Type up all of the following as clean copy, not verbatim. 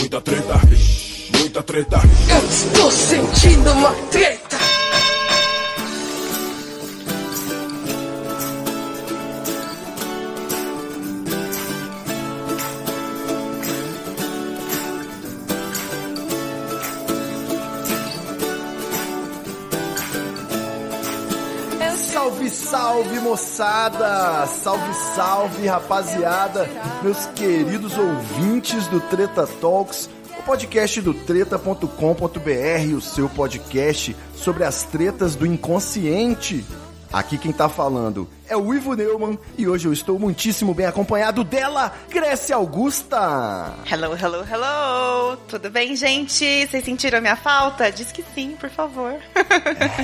Muita treta, muita treta. Eu estou sentindo uma treta. Salve, salve, moçada! Salve, salve, rapaziada! Meus queridos ouvintes do Treta Talks, o podcast do treta.com.br, o seu podcast sobre as tretas do inconsciente. Aqui quem tá falando é o Ivo Neumann e hoje eu estou muitíssimo bem acompanhado dela, Grécia Augusta. Hello, hello, hello! Tudo bem, gente? Vocês sentiram a minha falta? Diz que sim, por favor.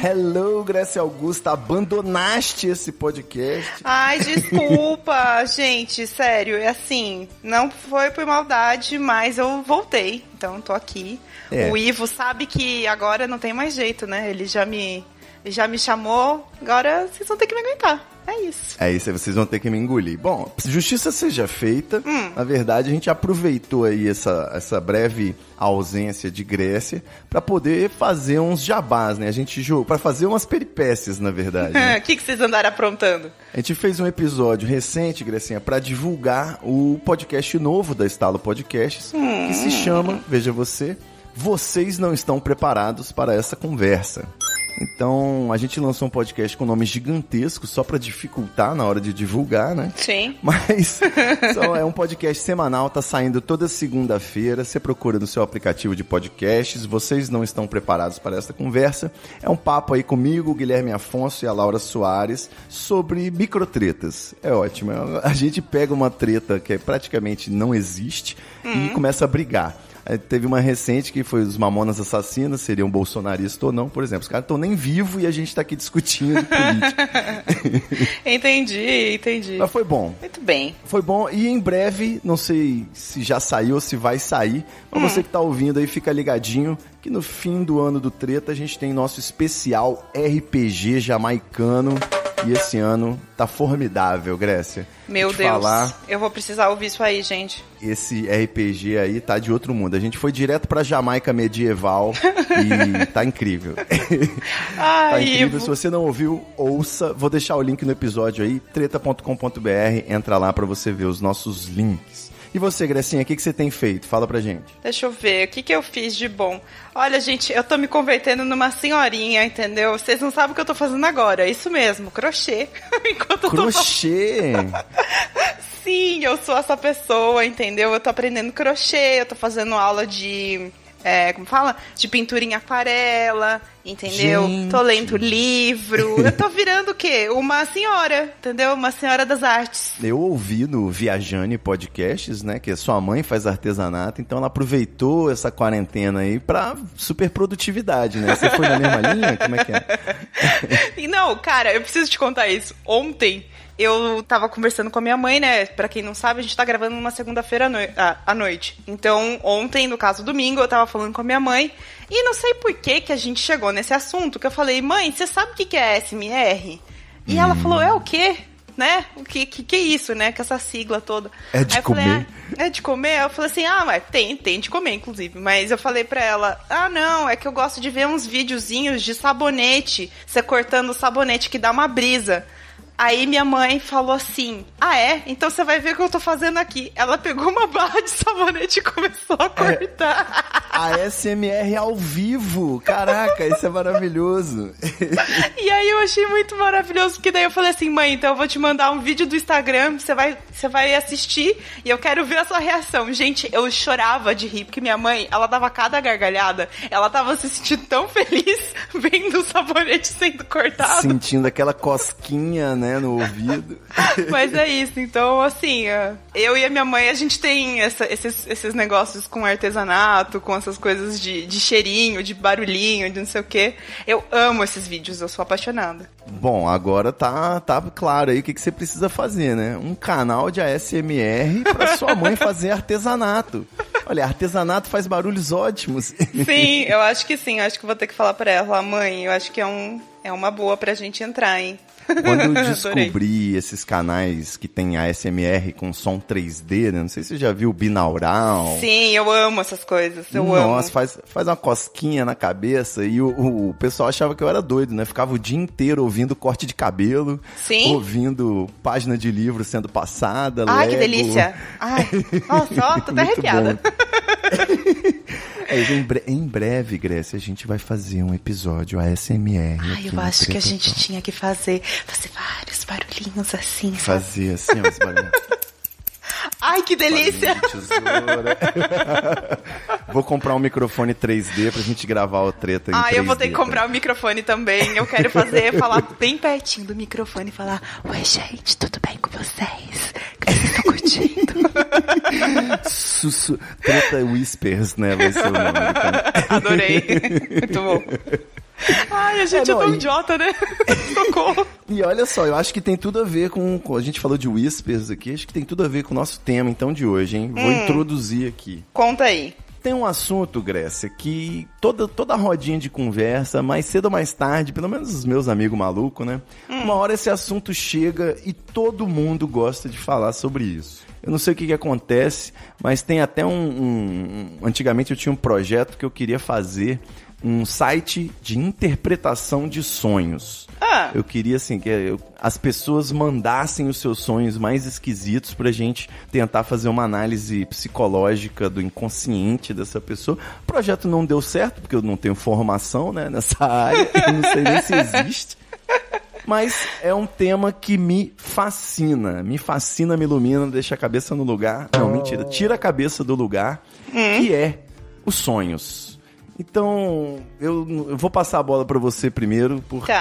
Hello, Grécia Augusta, abandonaste esse podcast. Ai, desculpa, gente, sério, é assim, não foi por maldade, mas eu voltei, então tô aqui. O Ivo sabe que agora não tem mais jeito, né? Ele já me chamou, agora vocês vão ter que me aguentar. É isso. É isso, vocês vão ter que me engolir. Bom, justiça seja feita. Na verdade, a gente aproveitou aí essa breve ausência de Grécia pra poder fazer uns jabás, né? A gente jogou pra fazer umas peripécias, na verdade. Né? O que vocês andaram aprontando? A gente fez um episódio recente, Grecinha, pra divulgar o podcast novo da Estalo Podcasts, que se chama, veja você, Vocês Não Estão Preparados para Essa Conversa. Então, a gente lançou um podcast com nome gigantesco, só pra dificultar na hora de divulgar, né? Sim. Mas só é um podcast semanal, tá saindo toda segunda-feira. Você procura no seu aplicativo de podcasts. Vocês não estão preparados para essa conversa. É um papo aí comigo, o Guilherme Afonso e a Laura Soares sobre microtretas. É ótimo. A gente pega uma treta que praticamente não existe e começa a brigar. Teve uma recente que foi os Mamonas Assassinas, seriam bolsonaristas ou não, por exemplo. Os caras estão nem vivos e a gente está aqui discutindo política. Entendi. Mas foi bom. Muito bem. Foi bom e em breve, não sei se já saiu ou se vai sair, mas você que está ouvindo aí, fica ligadinho que no fim do ano do Treta a gente tem nosso especial RPG jamaicano. E esse ano tá formidável, Grécia. Meu Deus, eu vou precisar ouvir isso aí, gente. Esse RPG aí tá de outro mundo. A gente foi direto pra Jamaica medieval e tá incrível. Ai, tá incrível. Ivo. Se você não ouviu, ouça. Vou deixar o link no episódio aí, treta.com.br. Entra lá pra você ver os nossos links. E você, Grecinha, o que você tem feito? Fala pra gente. Deixa eu ver, o que eu fiz de bom? Olha, gente, eu tô me convertendo numa senhorinha, entendeu? Vocês não sabem o que eu tô fazendo agora. É isso mesmo, crochê. Crochê? Sim, eu sou essa pessoa, entendeu? Eu tô aprendendo crochê, eu tô fazendo aula de... como fala? De pintura em aquarela, entendeu? Gente. Tô lendo livro. Eu tô virando o quê? Uma senhora, entendeu? Uma senhora das artes. Eu ouvi no Viajane Podcasts, né? Que a sua mãe faz artesanato, então ela aproveitou essa quarentena aí pra super produtividade, né? Você foi na mesma linha? Como é que é? Não, cara, eu preciso te contar isso. Ontem... eu tava conversando com a minha mãe, né? Pra quem não sabe, a gente tá gravando numa segunda-feira à noite. Então, ontem, no caso domingo, eu tava falando com a minha mãe. E não sei por que a gente chegou nesse assunto, que eu falei, mãe, você sabe o que é ASMR? E ela falou, é o quê? Né? O que é isso, né? Com essa sigla toda. É de comer? Falei, é de comer? Eu falei assim, mas tem de comer, inclusive. Mas eu falei pra ela, não, é que eu gosto de ver uns videozinhos de sabonete, você cortando o sabonete que dá uma brisa. Aí minha mãe falou assim, então você vai ver o que eu tô fazendo aqui. Ela pegou uma barra de sabonete e começou a cortar. A SMR ao vivo, caraca, isso é maravilhoso. E aí eu achei muito maravilhoso, porque daí eu falei assim, mãe, então eu vou te mandar um vídeo do Instagram, você vai assistir e eu quero ver a sua reação. Gente, eu chorava de rir, porque minha mãe, ela dava cada gargalhada, ela tava se sentindo tão feliz vendo o sabonete sendo cortado. Sentindo aquela cosquinha, né, no ouvido. Mas é isso, então assim, eu e a minha mãe, a gente tem esses negócios com artesanato, com essas coisas de cheirinho, de barulhinho, de não sei o quê. Eu amo esses vídeos, eu sou apaixonada. Bom, agora tá claro aí o que você precisa fazer, né? Um canal de ASMR pra sua mãe fazer artesanato. Olha, artesanato faz barulhos ótimos. Sim, eu acho que sim, eu acho que vou ter que falar pra ela, mãe, eu acho que é uma boa pra gente entrar, hein? Quando eu descobri esses canais que tem ASMR com som 3D, né? Não sei se você já viu o binaural. Sim, eu amo essas coisas, Nossa, faz uma cosquinha na cabeça e o pessoal achava que eu era doido, né? Ficava o dia inteiro ouvindo corte de cabelo, Sim. ouvindo página de livro sendo passada, Ai, Lego. que delícia. Ai, nossa, ó, tô até arrepiada. Em breve, Grécia, a gente vai fazer um episódio ASMR. Ai, eu acho que a gente tinha que fazer vários barulhinhos assim, sabe? Fazer assim, ó, os barulhinhos. Ai, que delícia! Vou comprar um microfone 3D pra gente gravar o treta em 3D. Eu vou ter que comprar um microfone também. Eu quero falar bem pertinho do microfone e falar: oi, gente, tudo bem com vocês? Vocês estão curtindo? Treta Whispers, né? Vai ser o nome. Adorei. Muito bom. Ai, a gente é tão idiota, né? Socorro. E olha só, eu acho que tem tudo a ver com... A gente falou de Whispers aqui, acho que tem tudo a ver com o nosso tema, então, de hoje, hein? Vou introduzir aqui. Conta aí. Tem um assunto, Grécia, que toda rodinha de conversa, mais cedo ou mais tarde, pelo menos os meus amigos malucos, né? Uma hora esse assunto chega e todo mundo gosta de falar sobre isso. Eu não sei o que acontece, mas tem até antigamente eu tinha um projeto que eu queria fazer um site de interpretação de sonhos. Eu queria, assim, que as pessoas mandassem os seus sonhos mais esquisitos pra gente tentar fazer uma análise psicológica do inconsciente dessa pessoa. O projeto não deu certo, porque eu não tenho formação, né, nessa área. Eu não sei nem se existe. Mas é um tema que me fascina, me ilumina, deixa a cabeça no lugar. Não, mentira, tira a cabeça do lugar, que é os sonhos. Então, eu vou passar a bola pra você primeiro, porque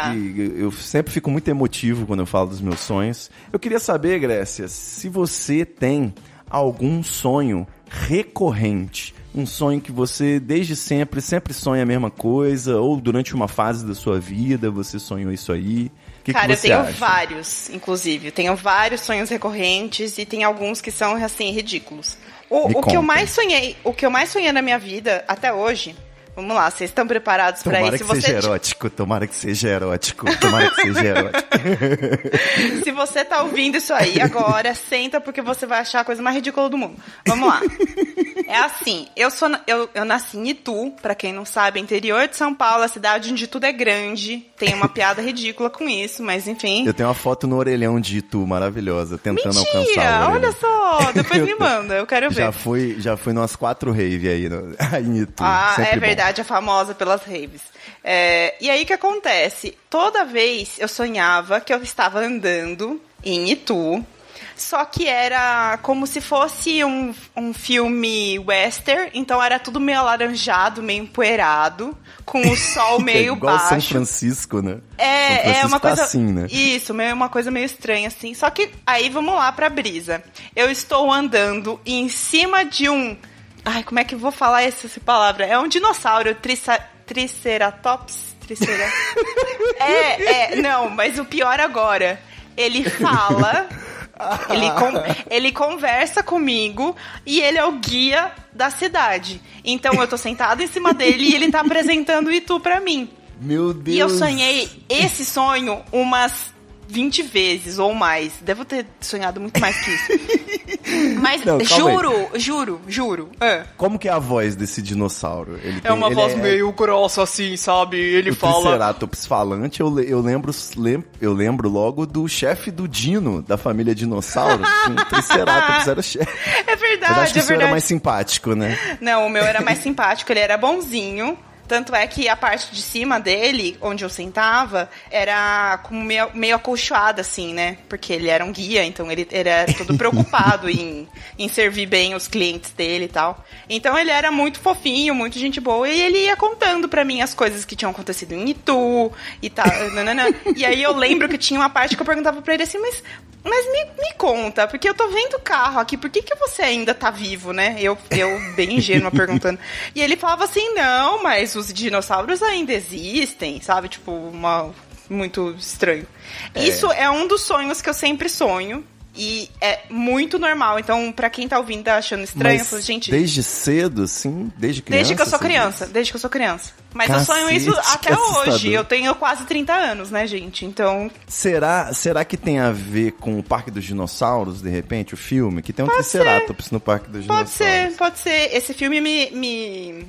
eu sempre fico muito emotivo quando eu falo dos meus sonhos. Eu queria saber, Grécia, se você tem algum sonho recorrente, um sonho que você desde sempre sonha a mesma coisa, ou durante uma fase da sua vida você sonhou isso aí. Cara, que você eu tenho acha? vários, inclusive. Tenho vários sonhos recorrentes e tem alguns que são, assim, ridículos. O que eu mais sonhei na minha vida, até hoje... Vamos lá, vocês estão preparados pra isso? Tomara que seja erótico. Tomara que seja erótico. Se você tá ouvindo isso aí agora, senta porque você vai achar a coisa mais ridícula do mundo. Vamos lá. É assim, eu nasci em Itu, pra quem não sabe, interior de São Paulo, a cidade onde tudo é grande. Tem uma piada ridícula com isso, mas enfim. Eu tenho uma foto no orelhão de Itu, maravilhosa, tentando alcançar o orelhão. Olha só, depois me manda, eu quero ver. Já fui numas 4 raves aí em Itu. É verdade. É famosa pelas raves. E aí o que acontece? Toda vez eu sonhava que eu estava andando em Itu, só que era como se fosse um filme western, então era tudo meio alaranjado, meio empoeirado, com o sol meio igual baixo. São Francisco, né? É uma coisa assim, né? Isso, uma coisa meio estranha assim. Só que aí vamos lá pra brisa. Eu estou andando em cima de um... Ai, como é que eu vou falar essa palavra? É um dinossauro, Triceratops? Não, mas o pior agora, ele fala, ele conversa comigo e ele é o guia da cidade. Então eu tô sentada em cima dele e ele tá apresentando o Itu pra mim. Meu Deus! E eu sonhei esse sonho umas 20 vezes ou mais. Devo ter sonhado muito mais que isso. Mas não, juro. Como que é a voz desse dinossauro? Ele tem, uma voz meio grossa assim, sabe? Ele fala... Triceratops falante, eu lembro logo do chefe do Dino, da família Dinossauro. O Triceratops era o chefe. É verdade, eu acho que o seu era mais simpático, né? Não, o meu era mais simpático, ele era bonzinho. Tanto é que a parte de cima dele, onde eu sentava, era como meio acolchoada, assim, né? Porque ele era um guia, então ele era todo preocupado em servir bem os clientes dele e tal. Então ele era muito fofinho, muito gente boa, e ele ia contando pra mim as coisas que tinham acontecido em Itu e tal. E aí eu lembro que tinha uma parte que eu perguntava pra ele assim, mas me conta, porque eu tô vendo o carro aqui, por que você ainda tá vivo, né? Eu bem ingênua perguntando. E ele falava assim, não, mas os dinossauros ainda existem, sabe? Tipo, muito estranho. Isso é um dos sonhos que eu sempre sonho. E é muito normal. Então, pra quem tá ouvindo, tá achando estranho, eu falo, gente... desde cedo, assim? Desde criança? Desde que eu sou criança. Mas Cacete, eu sonho isso até assustador. hoje. Eu tenho quase 30 anos, né, gente? Então... Será que tem a ver com o Parque dos Dinossauros, de repente, o filme? Que tem um Triceratops no Parque dos Dinossauros. Pode ser. Esse filme me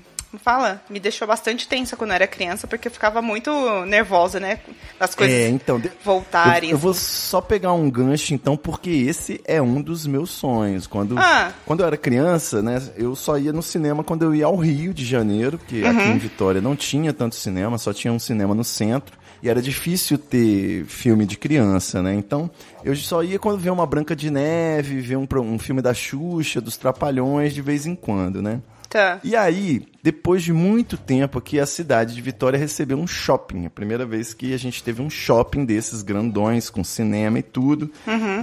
deixou bastante tensa quando eu era criança, porque eu ficava muito nervosa, né? Das coisas voltarem. Eu vou só pegar um gancho, então, porque esse é um dos meus sonhos. Quando eu era criança, né, eu só ia no cinema quando eu ia ao Rio de Janeiro, porque aqui em Vitória não tinha tanto cinema, só tinha um cinema no centro. E era difícil ter filme de criança, né? Então, eu só ia quando via uma Branca de Neve, ver um filme da Xuxa, dos Trapalhões, de vez em quando, né? Tá. E aí, depois de muito tempo aqui, a cidade de Vitória recebeu um shopping. A primeira vez que a gente teve um shopping desses grandões, com cinema e tudo.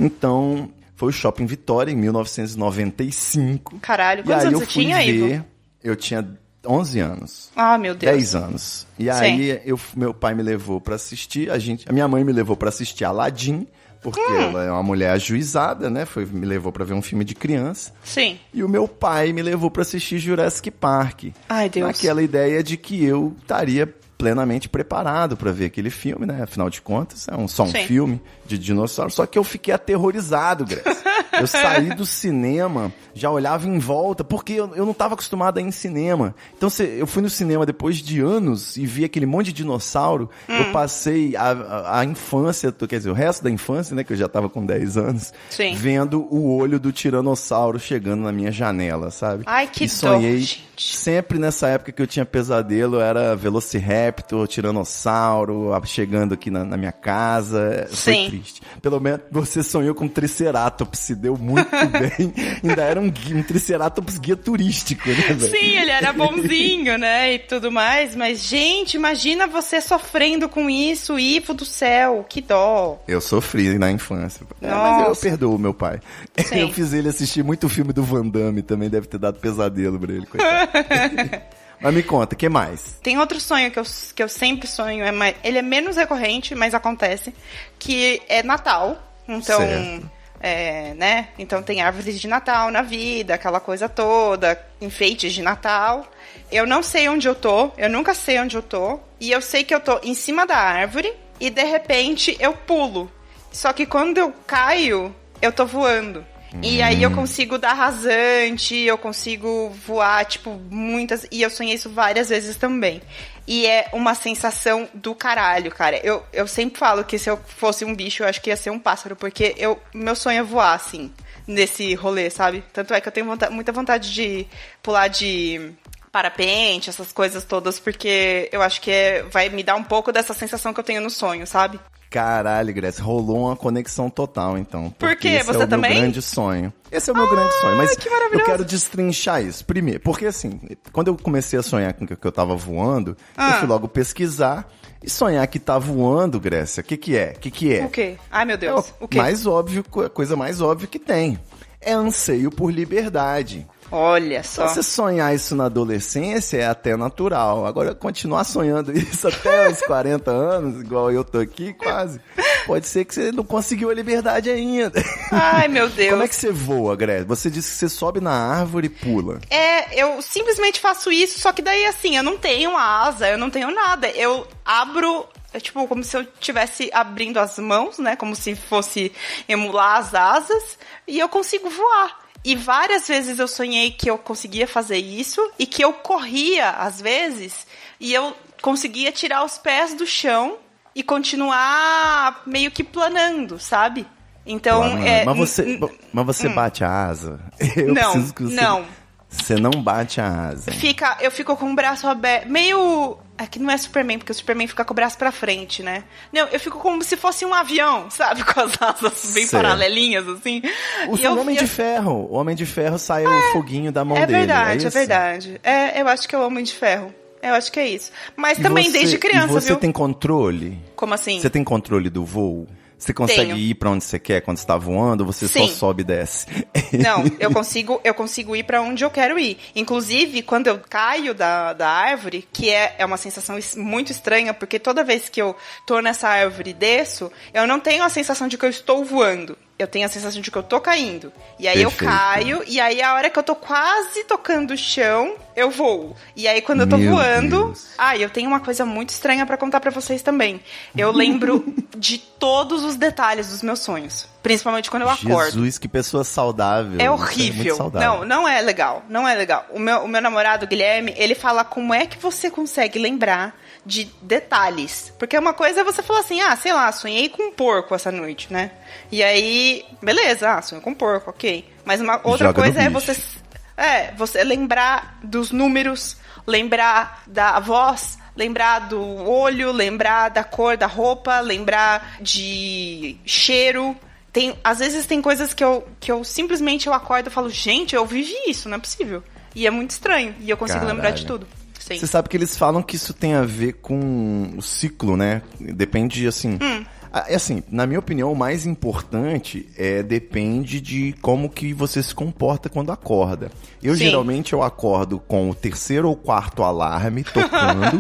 Então, foi o Shopping Vitória, em 1995. Caralho, quantos anos você tinha, Ivo? Eu tinha 11 anos. Ah, meu Deus. 10 anos. E aí, meu pai me levou pra assistir, a minha mãe me levou pra assistir Aladdin, porque ela é uma mulher ajuizada, né? Me levou pra ver um filme de criança. Sim. E o meu pai me levou pra assistir Jurassic Park. Ai, Deus. Naquela ideia de que eu estaria plenamente preparado pra ver aquele filme, né? Afinal de contas, é só um filme de dinossauro. Só que eu fiquei aterrorizado, Grace. Eu saí do cinema, já olhava em volta, porque eu não estava acostumado a ir em cinema. Então, eu fui no cinema depois de anos e vi aquele monte de dinossauro. Eu passei a infância, quer dizer, o resto da infância, né, que eu já estava com 10 anos, vendo o olho do tiranossauro chegando na minha janela, sabe? Ai, que e sonhei, dor, gente. Sempre nessa época que eu tinha pesadelo, era Velociraptor, tiranossauro, chegando aqui na minha casa. Foi triste. Pelo menos você sonhou com Triceratops, se deu muito bem. Ainda era um Triceratops guia turístico, né, velho? Sim, ele era bonzinho, né, e tudo mais. Mas, gente, imagina você sofrendo com isso, Ivo do céu, que dó. Eu sofri na infância. Mas eu perdoo meu pai. Sim. Eu fiz ele assistir muito filme do Van Damme, também deve ter dado pesadelo pra ele, coitado. Mas me conta, o que mais? Tem outro sonho que eu sempre sonho, ele é menos recorrente, mas acontece, que é Natal. Então, né? Então tem árvores de Natal na vida, aquela coisa toda, enfeites de Natal. Eu não sei onde eu tô, eu nunca sei onde eu tô, e eu sei que eu tô em cima da árvore, e de repente eu pulo. Só que quando eu caio, eu tô voando. E aí eu consigo dar rasante, eu consigo voar, tipo, muitas... E eu sonhei isso várias vezes também. E é uma sensação do caralho, cara. Eu sempre falo que se eu fosse um bicho, eu acho que ia ser um pássaro, porque meu sonho é voar, assim, nesse rolê, sabe? Tanto é que eu tenho muita vontade de pular de parapente, essas coisas todas, porque eu acho que vai me dar um pouco dessa sensação que eu tenho no sonho, sabe? Caralho, Grace, rolou uma conexão total, então. Por quê? Esse Você é o também? meu grande sonho. Esse é o meu grande sonho, mas que maravilhoso. eu quero destrinchar isso. Primeiro, porque assim, quando eu comecei a sonhar com que eu tava voando, eu fui logo pesquisar. E sonhar que tá voando, Grécia, o que é? O quê? Ai, meu Deus. O quê? Mais óbvio, a coisa mais óbvia que tem. É anseio por liberdade. Olha só. Então, você sonhar isso na adolescência é até natural. Agora, continuar sonhando isso até os 40 anos, igual eu tô aqui, quase, pode ser que você não conseguiu a liberdade ainda. Ai, meu Deus. Como é que você voa, Grécia? Você disse que você sobe na árvore e pula. Eu simplesmente faço isso, só que daí, assim, eu não tenho asa, eu não tenho nada. Eu abro... É tipo como se eu estivesse abrindo as mãos, né? Como se fosse emular as asas. E eu consigo voar. E várias vezes eu sonhei que eu conseguia fazer isso. E que eu corria, às vezes. E eu conseguia tirar os pés do chão. E continuar meio que planando, sabe? Então, Mas você bate a asa? Você não bate a asa. Eu fico com o braço aberto. Meio... É que não é Superman, porque o Superman fica com o braço pra frente, né? Não, eu fico como se fosse um avião, sabe? Com as asas bem paralelinhas, assim. O Homem de Ferro sai o foguinho da mão dele. É verdade. Eu acho que é o Homem de Ferro. Eu acho que é isso. Mas também desde criança, viu? Você tem controle? Como assim? Você tem controle do voo? Você consegue ir pra onde você quer quando você tá voando ou você só sobe e desce? Não, eu consigo ir pra onde eu quero ir. Inclusive, quando eu caio da árvore, que é uma sensação muito estranha, porque toda vez que eu tô nessa árvore e desço, eu não tenho a sensação de que eu estou voando. eu tenho a sensação de que eu tô caindo. E aí Perfeito. eu caio, e aí a hora que eu tô quase tocando o chão, eu voo. E aí quando eu tô Meu voando... Deus. Eu tenho uma coisa muito estranha pra contar pra vocês também. Eu lembro de todos os detalhes dos meus sonhos. Principalmente quando eu acordo. Jesus, que pessoa saudável. É Isso horrível. muito saudável. Não é legal. Não é legal. O meu namorado, o Guilherme, ele fala como é que você consegue lembrar de detalhes. Porque uma coisa é você falar assim, sei lá, sonhei com um porco essa noite, né? E aí, beleza, sonhei com um porco, ok. Mas uma outra Joga coisa no é bicho. você lembrar dos números, lembrar da voz, lembrar do olho, lembrar da cor da roupa, lembrar de cheiro. Às vezes tem coisas que eu simplesmente acordo e falo, gente, eu vivi isso, não é possível. E é muito estranho. E eu consigo lembrar de tudo. Sim. Você sabe que eles falam que isso tem a ver com o ciclo, né? Depende, assim... Assim, na minha opinião, o mais importante depende de como que você se comporta quando acorda. Geralmente, eu acordo com o 3º ou 4º alarme tocando.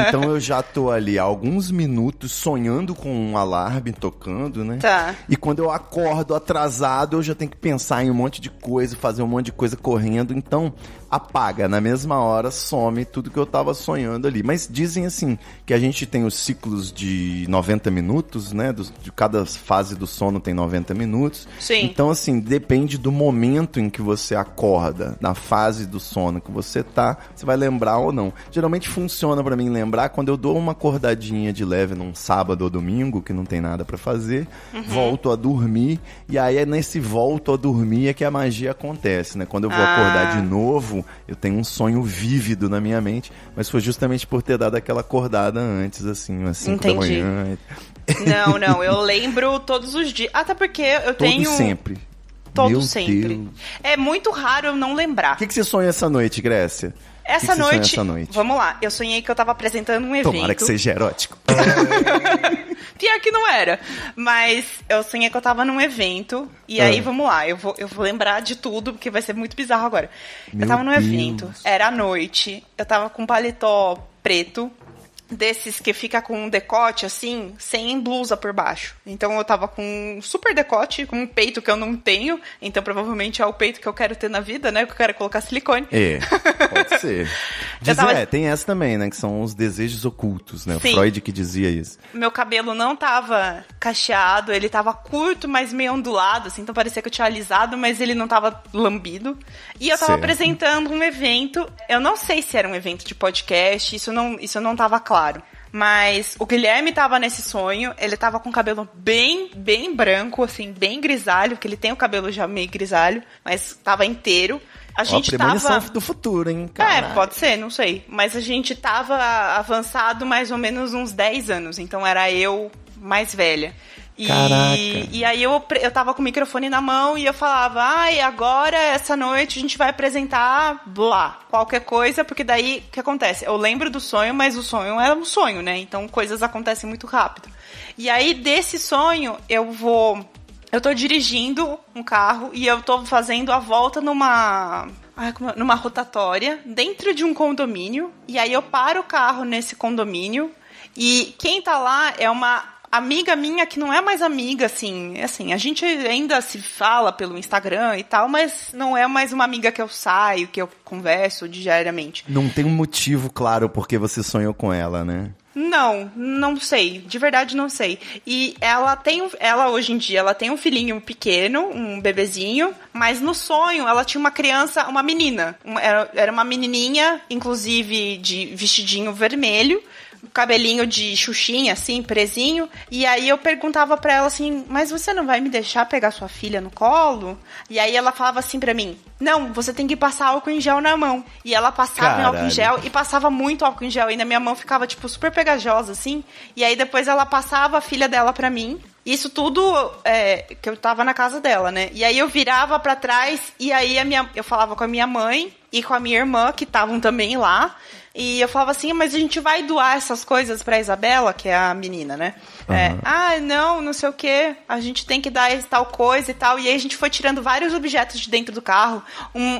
Então, eu já tô ali há alguns minutos sonhando com um alarme tocando, né? Tá. E quando eu acordo atrasado, eu já tenho que pensar em um monte de coisa, fazer um monte de coisa correndo. Então, apaga. Na mesma hora, some tudo que eu tava sonhando ali. Mas dizem, assim, que a gente tem os ciclos de 90 minutos, né? De cada fase do sono tem 90 minutos. Sim. Então, assim, depende do momento em que você acorda, na fase do sono que você tá, você vai lembrar ou não. Geralmente funciona pra mim lembrar quando eu dou uma acordadinha de leve num sábado ou domingo, que não tem nada pra fazer, volto a dormir, e aí é nesse volto a dormir é que a magia acontece, né? Quando eu vou acordar de novo, eu tenho um sonho vívido na minha mente, mas foi justamente por ter dado aquela acordada antes, assim, às 5 da manhã. Não, eu lembro todos os dias. Até porque eu tenho... Sempre. Todo Meu sempre. Deus. É muito raro eu não lembrar. O que você sonha essa noite, Grécia? Essa você sonha noite, essa noite? vamos lá, eu sonhei que eu tava apresentando um evento. Tomara que seja erótico. Pior que não era. Mas eu sonhei que eu tava num evento. E aí, vamos lá, eu vou lembrar de tudo, porque vai ser muito bizarro agora. Meu eu tava num Deus. evento, era à noite, eu tava com um paletó preto, desses que fica com um decote, assim, sem blusa por baixo. Então eu tava com um super decote, com um peito que eu não tenho. Então provavelmente é o peito que eu quero ter na vida, né? Que eu quero colocar silicone. Pode ser. Tem essa também, né? Que são os desejos ocultos, né? Sim. O Freud que dizia isso. Meu cabelo não tava cacheado, ele tava curto, mas meio ondulado, assim. Então parecia que eu tinha alisado, mas ele não tava lambido. E eu tava apresentando um evento. Eu não sei se era um evento de podcast, isso não tava claro. Mas o Guilherme tava nesse sonho, ele tava com o cabelo bem, bem branco, assim, bem grisalho, porque ele tem o cabelo já meio grisalho, mas tava inteiro. A gente premonição tava... do futuro, hein, cara? pode ser, não sei. Mas a gente tava avançado mais ou menos uns 10 anos, então era eu mais velha. Caraca. E aí eu tava com o microfone na mão e eu falava, agora, essa noite, a gente vai apresentar qualquer coisa, porque daí, o que acontece? Eu lembro do sonho, mas o sonho era um sonho, né? Então, coisas acontecem muito rápido. E aí, desse sonho, eu tô dirigindo um carro e eu tô fazendo a volta numa rotatória dentro de um condomínio. E aí, eu paro o carro nesse condomínio e quem tá lá é uma amiga minha que não é mais amiga, assim, a gente ainda se fala pelo Instagram e tal, mas não é mais uma amiga que eu saio, que eu converso diariamente. Não tem um motivo claro porque você sonhou com ela, né? Não sei, de verdade não sei. E ela hoje em dia, ela tem um filhinho pequeno, um bebezinho, mas no sonho ela tinha uma criança, uma menina, era uma menininha, inclusive de vestidinho vermelho, cabelinho de xuxinha, assim, presinho. E aí eu perguntava pra ela assim, mas você não vai me deixar pegar sua filha no colo? E aí ela falava assim pra mim, não, você tem que passar álcool em gel na mão. E ela passava álcool em gel e passava muito álcool em gel. E na minha mão ficava, tipo, super pegajosa, assim. E aí depois ela passava a filha dela pra mim. Isso tudo que eu tava na casa dela, né? E aí eu virava pra trás e aí eu falava com a minha mãe e com a minha irmã, que estavam também lá. E eu falava assim, mas a gente vai doar essas coisas pra Isabela, que é a menina, né? Não sei o quê, a gente tem que dar tal coisa e tal. E aí a gente foi tirando vários objetos de dentro do carro.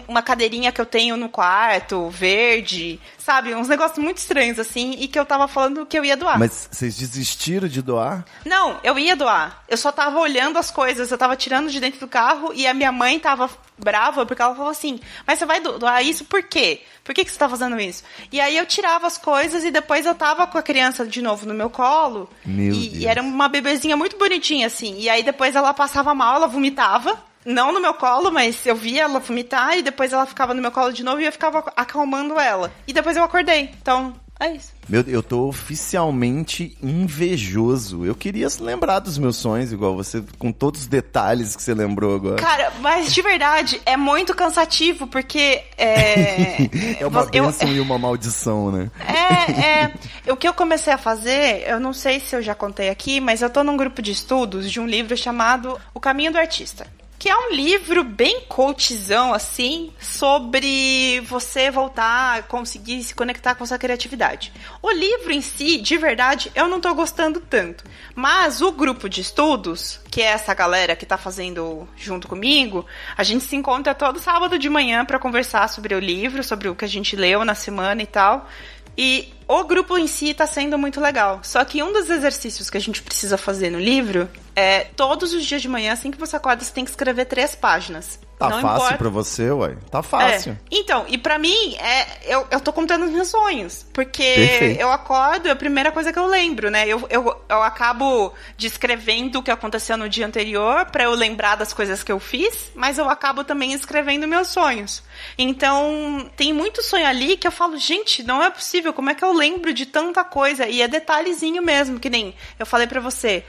Uma cadeirinha que eu tenho no quarto, verde, sabe? Uns negócios muito estranhos, assim, e que eu tava falando que eu ia doar. Mas vocês desistiram de doar? Não, eu ia doar. Eu só tava olhando as coisas, eu tava tirando de dentro do carro e a minha mãe tava brava porque ela falou assim, mas você vai doar isso por quê? Por que você tá fazendo isso? E aí eu tirava as coisas e depois eu tava com a criança de novo no meu colo. E era uma bebezinha muito bonitinha, assim. E aí depois ela passava mal, ela vomitava. Não no meu colo, mas eu via ela vomitar e depois ela ficava no meu colo de novo e eu ficava acalmando ela. E depois eu acordei. Então, é isso. Eu tô oficialmente invejoso. Eu queria lembrar dos meus sonhos, igual você, com todos os detalhes que você lembrou agora. Cara, mas de verdade, é muito cansativo, porque... É uma bênção e uma maldição, né? O que eu comecei a fazer, eu não sei se eu já contei aqui, mas eu tô num grupo de estudos de um livro chamado O Caminho do Artista. Que é um livro bem coachzão, assim, sobre você voltar a conseguir se conectar com a sua criatividade. O livro em si, de verdade, eu não tô gostando tanto. Mas o grupo de estudos, que é essa galera que tá fazendo junto comigo, a gente se encontra todo sábado de manhã pra conversar sobre o livro, sobre o que a gente leu na semana e tal. E o grupo em si tá sendo muito legal. Só que um dos exercícios que a gente precisa fazer no livro é todos os dias de manhã, assim que você acorda, você tem que escrever 3 páginas. Tá não fácil importa. pra você, ué? Tá fácil. Então, e pra mim, eu tô contando os meus sonhos. Porque Perfeito. eu acordo, é a primeira coisa que eu lembro, né? Eu acabo descrevendo o que aconteceu no dia anterior pra eu lembrar das coisas que eu fiz, mas eu acabo também escrevendo meus sonhos. Então, tem muito sonho ali que eu falo, gente, não é possível, como é que eu lembro de tanta coisa? E é detalhezinho mesmo, que nem eu falei pra você.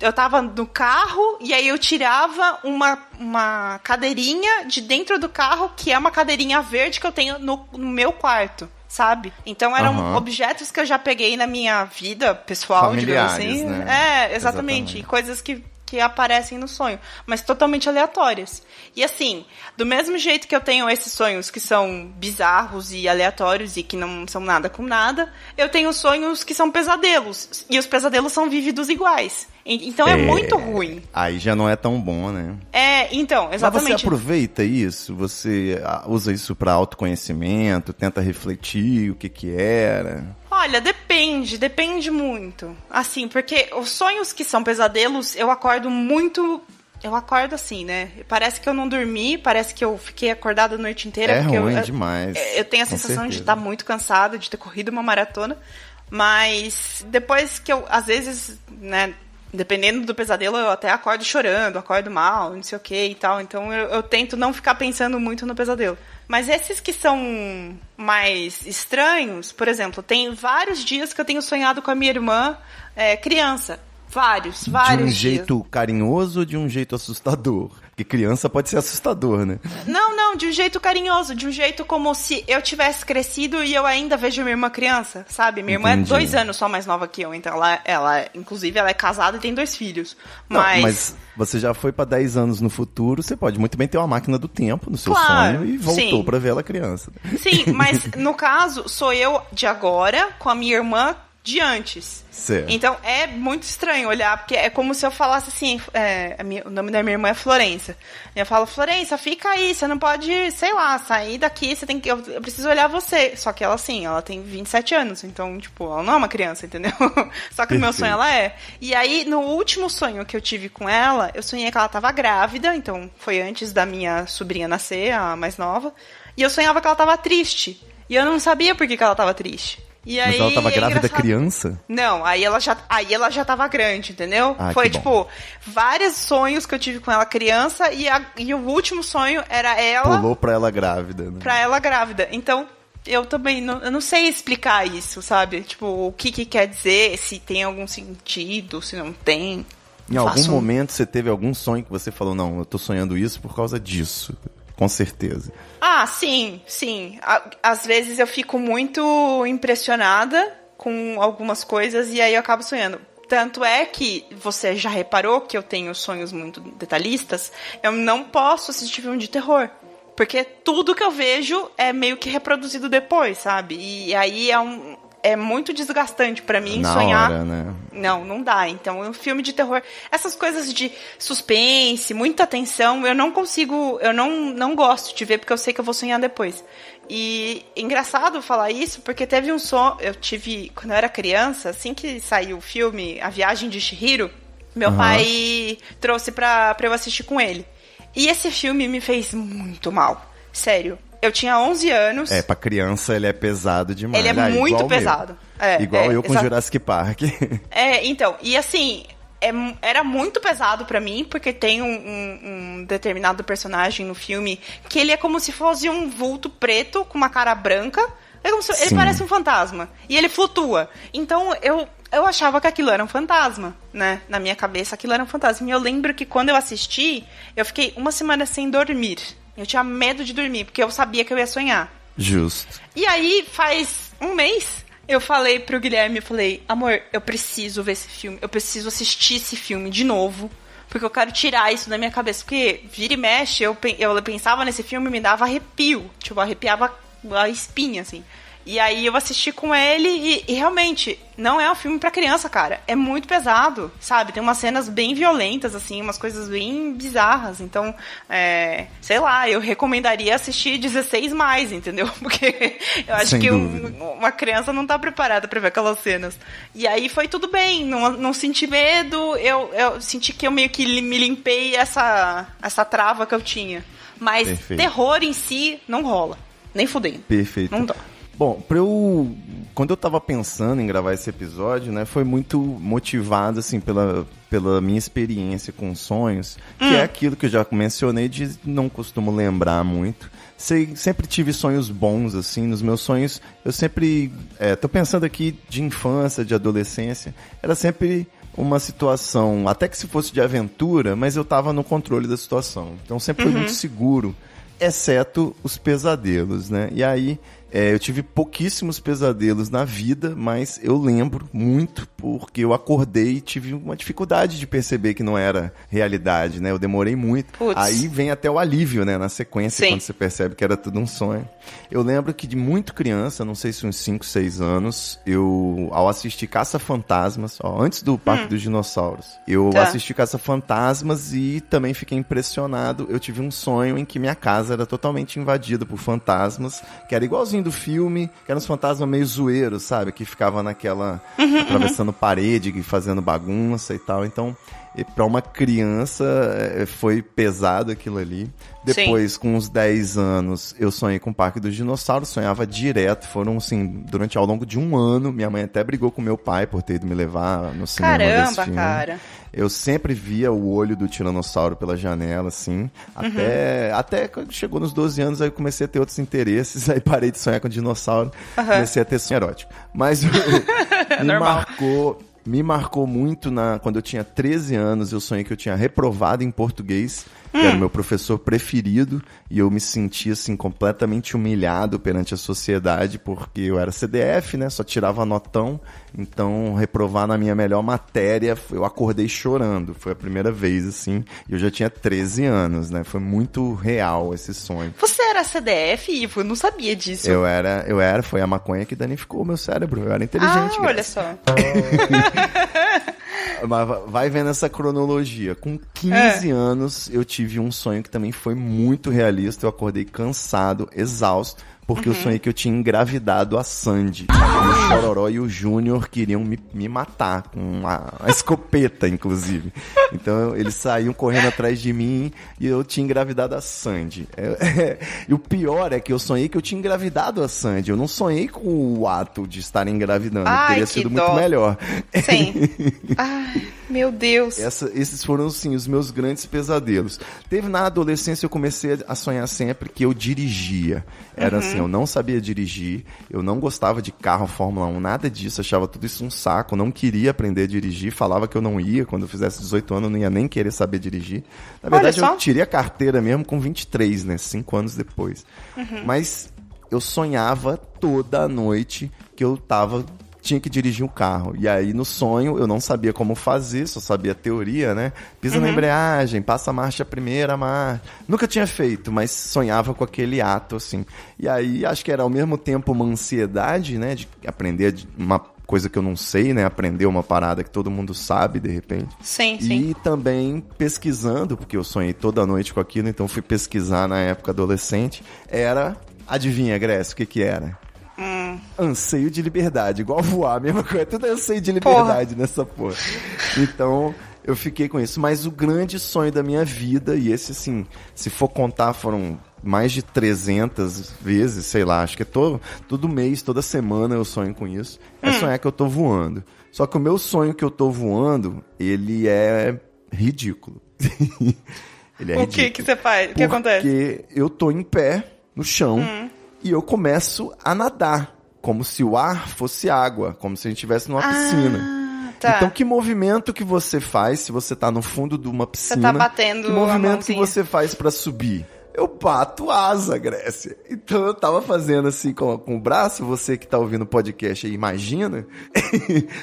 Eu tava no carro e aí eu tirava uma cadeirinha de dentro do carro, que é uma cadeirinha verde que eu tenho no meu quarto, sabe? Então eram objetos que eu já peguei na minha vida pessoal, digamos assim. Né? Exatamente. E coisas que aparecem no sonho, mas totalmente aleatórias. E assim, do mesmo jeito que eu tenho esses sonhos que são bizarros e aleatórios e que não são nada com nada, eu tenho sonhos que são pesadelos. E os pesadelos são vívidos iguais. Então é muito ruim. Aí já não é tão bom, né? Então, exatamente. Mas você aproveita isso? Você usa isso pra autoconhecimento? Tenta refletir o que era? Olha, depende muito. Assim, porque os sonhos que são pesadelos, eu acordo assim, né? Parece que eu não dormi, parece que eu fiquei acordada a noite inteira. É ruim demais. Eu tenho a sensação de estar muito cansada, de ter corrido uma maratona. Mas depois que eu, às vezes, né... Dependendo do pesadelo, eu até acordo chorando, acordo mal, não sei o que e tal. Então eu tento não ficar pensando muito no pesadelo. Mas esses que são mais estranhos, por exemplo, tem vários dias que eu tenho sonhado com a minha irmã criança. Vários De um dias. jeito carinhoso ou de um jeito assustador? Porque criança pode ser assustador, né? Não, de um jeito carinhoso, de um jeito como se eu tivesse crescido e eu ainda vejo minha irmã criança, sabe? Minha irmã é 2 anos só mais nova que eu, então inclusive, ela é casada e tem 2 filhos. Mas você já foi pra 10 anos no futuro, você pode muito bem ter uma máquina do tempo no seu sonho e voltou pra ver ela criança. Sim, mas no caso, sou eu de agora com a minha irmã de antes. Certo. Então é muito estranho olhar, porque é como se eu falasse assim, o nome da minha irmã é Florência. Eu falo, Florência, fica aí, você não pode, sei lá, sair daqui, você tem que, eu preciso olhar você. Só que ela, assim, ela tem 27 anos, então, tipo, ela não é uma criança, entendeu? Só que no meu sonho ela é. E aí, no último sonho que eu tive com ela, eu sonhei que ela tava grávida, então foi antes da minha sobrinha nascer, a mais nova, e eu sonhava que ela tava triste. E eu não sabia por que ela tava triste. E aí, mas ela tava grávida criança? Não, aí ela já tava grande, entendeu? Foi, tipo, vários sonhos que eu tive com ela criança e o último sonho era ela... Pulou pra ela grávida, né? Pra ela grávida. Então, eu também eu não sei explicar isso, sabe? Tipo, o que quer dizer, se tem algum sentido, se não tem. Em algum momento você teve algum sonho que você falou, não, eu tô sonhando isso por causa disso. Com certeza. Sim. Às vezes eu fico muito impressionada com algumas coisas e aí eu acabo sonhando. Tanto é que você já reparou que eu tenho sonhos muito detalhistas, eu não posso assistir filme de terror. Porque tudo que eu vejo é meio que reproduzido depois, sabe? E aí é muito desgastante pra mim Na sonhar. hora, né? Não dá. Então, um filme de terror, essas coisas de suspense, muita tensão, eu não consigo, eu não gosto de ver porque eu sei que eu vou sonhar depois. E engraçado falar isso, porque teve um sonho, eu tive, quando eu era criança, assim que saiu o filme A Viagem de Chihiro, meu pai trouxe pra eu assistir com ele. E esse filme me fez muito mal. Sério. Eu tinha 11 anos. Pra criança ele é pesado demais. Ele é muito pesado. Igual eu com Jurassic Park. Então, e assim, era muito pesado pra mim, porque tem um determinado personagem no filme que ele é como se fosse um vulto preto com uma cara branca. Ele parece um fantasma. E ele flutua. Então, eu achava que aquilo era um fantasma, né? Na minha cabeça, aquilo era um fantasma. E eu lembro que quando eu assisti, eu fiquei uma semana sem dormir. Eu tinha medo de dormir, porque eu sabia que eu ia sonhar. Justo. E aí, faz um mês, eu falei pro Guilherme, eu falei, amor, eu preciso ver esse filme, eu preciso assistir esse filme de novo, porque eu quero tirar isso da minha cabeça. Porque vira e mexe, eu pensava nesse filme e me dava arrepio. Tipo, arrepiava a espinha, assim. E aí eu assisti com ele e realmente, não é um filme pra criança, cara. É muito pesado, sabe? Tem umas cenas bem violentas, assim, umas coisas bem bizarras. Então, sei lá, eu recomendaria assistir 16+, entendeu? Porque eu acho que uma criança não tá preparada pra ver aquelas cenas. E aí foi tudo bem, não senti medo, eu senti que eu meio que me limpei essa trava que eu tinha. Mas terror em si não rola, nem fudendo. Perfeito. Não dá. Bom, quando eu tava pensando em gravar esse episódio, né, foi muito motivado, assim, pela minha experiência com sonhos, que é aquilo que eu já mencionei de não costumo lembrar muito. Sempre tive sonhos bons, assim, nos meus sonhos, eu sempre, tô pensando aqui de infância, de adolescência, era sempre uma situação, até que se fosse de aventura, mas eu tava no controle da situação. Então sempre foi muito seguro, exceto os pesadelos, né? E aí, eu tive pouquíssimos pesadelos na vida, mas eu lembro muito porque eu acordei e tive uma dificuldade de perceber que não era realidade, né? Eu demorei muito. Puts. Aí vem até o alívio, né? Na sequência, quando você percebe que era tudo um sonho. Eu lembro que de muito criança, não sei se uns 5, 6 anos, ao assistir Caça-Fantasmas, antes do Parque dos Dinossauros, eu assisti Caça-Fantasmas e também fiquei impressionado. Eu tive um sonho em que minha casa era totalmente invadida por fantasmas, que era igualzinho do filme, que eram uns fantasmas meio zoeiros, sabe? Que ficava naquela, atravessando parede, fazendo bagunça e tal. Então, para uma criança, foi pesado aquilo ali. Depois, com uns 10 anos, eu sonhei com o Parque dos Dinossauros, sonhava direto. Foram, assim, ao longo de um ano, minha mãe até brigou com meu pai por ter ido me levar no cinema desse filme. Cara. Eu sempre via o olho do tiranossauro pela janela, assim. Até quando chegou nos 12 anos, aí eu comecei a ter outros interesses. Aí parei de sonhar com dinossauro. Comecei a ter sonho erótico. Mas me marcou muito quando eu tinha 13 anos. Eu sonhei que eu tinha reprovado em português. Que era o meu professor preferido. E eu me sentia, assim, completamente humilhado perante a sociedade. Porque eu era CDF, né? Só tirava notão. Então, reprovar na minha melhor matéria, eu acordei chorando. Foi a primeira vez, assim. E eu já tinha 13 anos, né? Foi muito real esse sonho. Você era CDF, Ivo? Eu não sabia disso. Eu era. Foi a maconha que danificou o meu cérebro. Eu era inteligente. Olha só. Mas vai vendo essa cronologia. Com 15 anos, eu tive um sonho que também foi muito realista. Eu acordei cansado, exausto, porque eu sonhei que eu tinha engravidado a Sandy. O Chororó e o Júnior queriam me matar com a escopeta, inclusive. Então, eles saíam correndo atrás de mim e eu tinha engravidado a Sandy. E o pior é que eu sonhei que eu tinha engravidado a Sandy. Eu não sonhei com o ato de estar engravidando. Teria sido muito melhor. Sim. Ai, meu Deus. Esses foram, sim, os meus grandes pesadelos. Teve na adolescência, eu comecei a sonhar sempre que eu dirigia. Era assim, eu não sabia dirigir, eu não gostava de carro, Fórmula 1, nada disso, achava tudo isso um saco, não queria aprender a dirigir, falava que eu não ia, quando eu fizesse 18 anos eu não ia nem querer saber dirigir. Na verdade, eu tirei a carteira mesmo com 23, né, 5 anos depois. Mas eu sonhava toda noite que eu tava tinha que dirigir um carro. E aí, no sonho, eu não sabia como fazer, só sabia a teoria, né? Pisa na embreagem, passa a marcha primeira, marcha. Nunca tinha feito, mas sonhava com aquele ato, assim. E aí, acho que era ao mesmo tempo uma ansiedade, né? De aprender uma coisa que eu não sei, né? Aprender uma parada que todo mundo sabe, de repente. Sim. E também pesquisando, porque eu sonhei toda noite com aquilo, então fui pesquisar na época adolescente. Adivinha, Grécia, o que era? Anseio de liberdade, igual voar, mesma coisa, tudo é anseio de liberdade nessa porra. Então, eu fiquei com isso. Mas o grande sonho da minha vida, e esse, assim, se for contar, foram mais de 300 vezes, sei lá, acho que é todo mês, toda semana eu sonho com isso, é sonhar que eu tô voando. Só que o meu sonho que eu tô voando, ele é ridículo. Ele é ridículo. O que você faz? O que acontece? Porque eu tô em pé, no chão, e eu começo a nadar, como se o ar fosse água, como se a gente estivesse numa piscina. Tá. Então, que movimento que você faz se você tá no fundo de uma piscina? Você tá batendo que movimento que você faz pra subir? Eu bato asa, Grécia. Então, eu tava fazendo assim com o braço, você que tá ouvindo o podcast aí, imagina.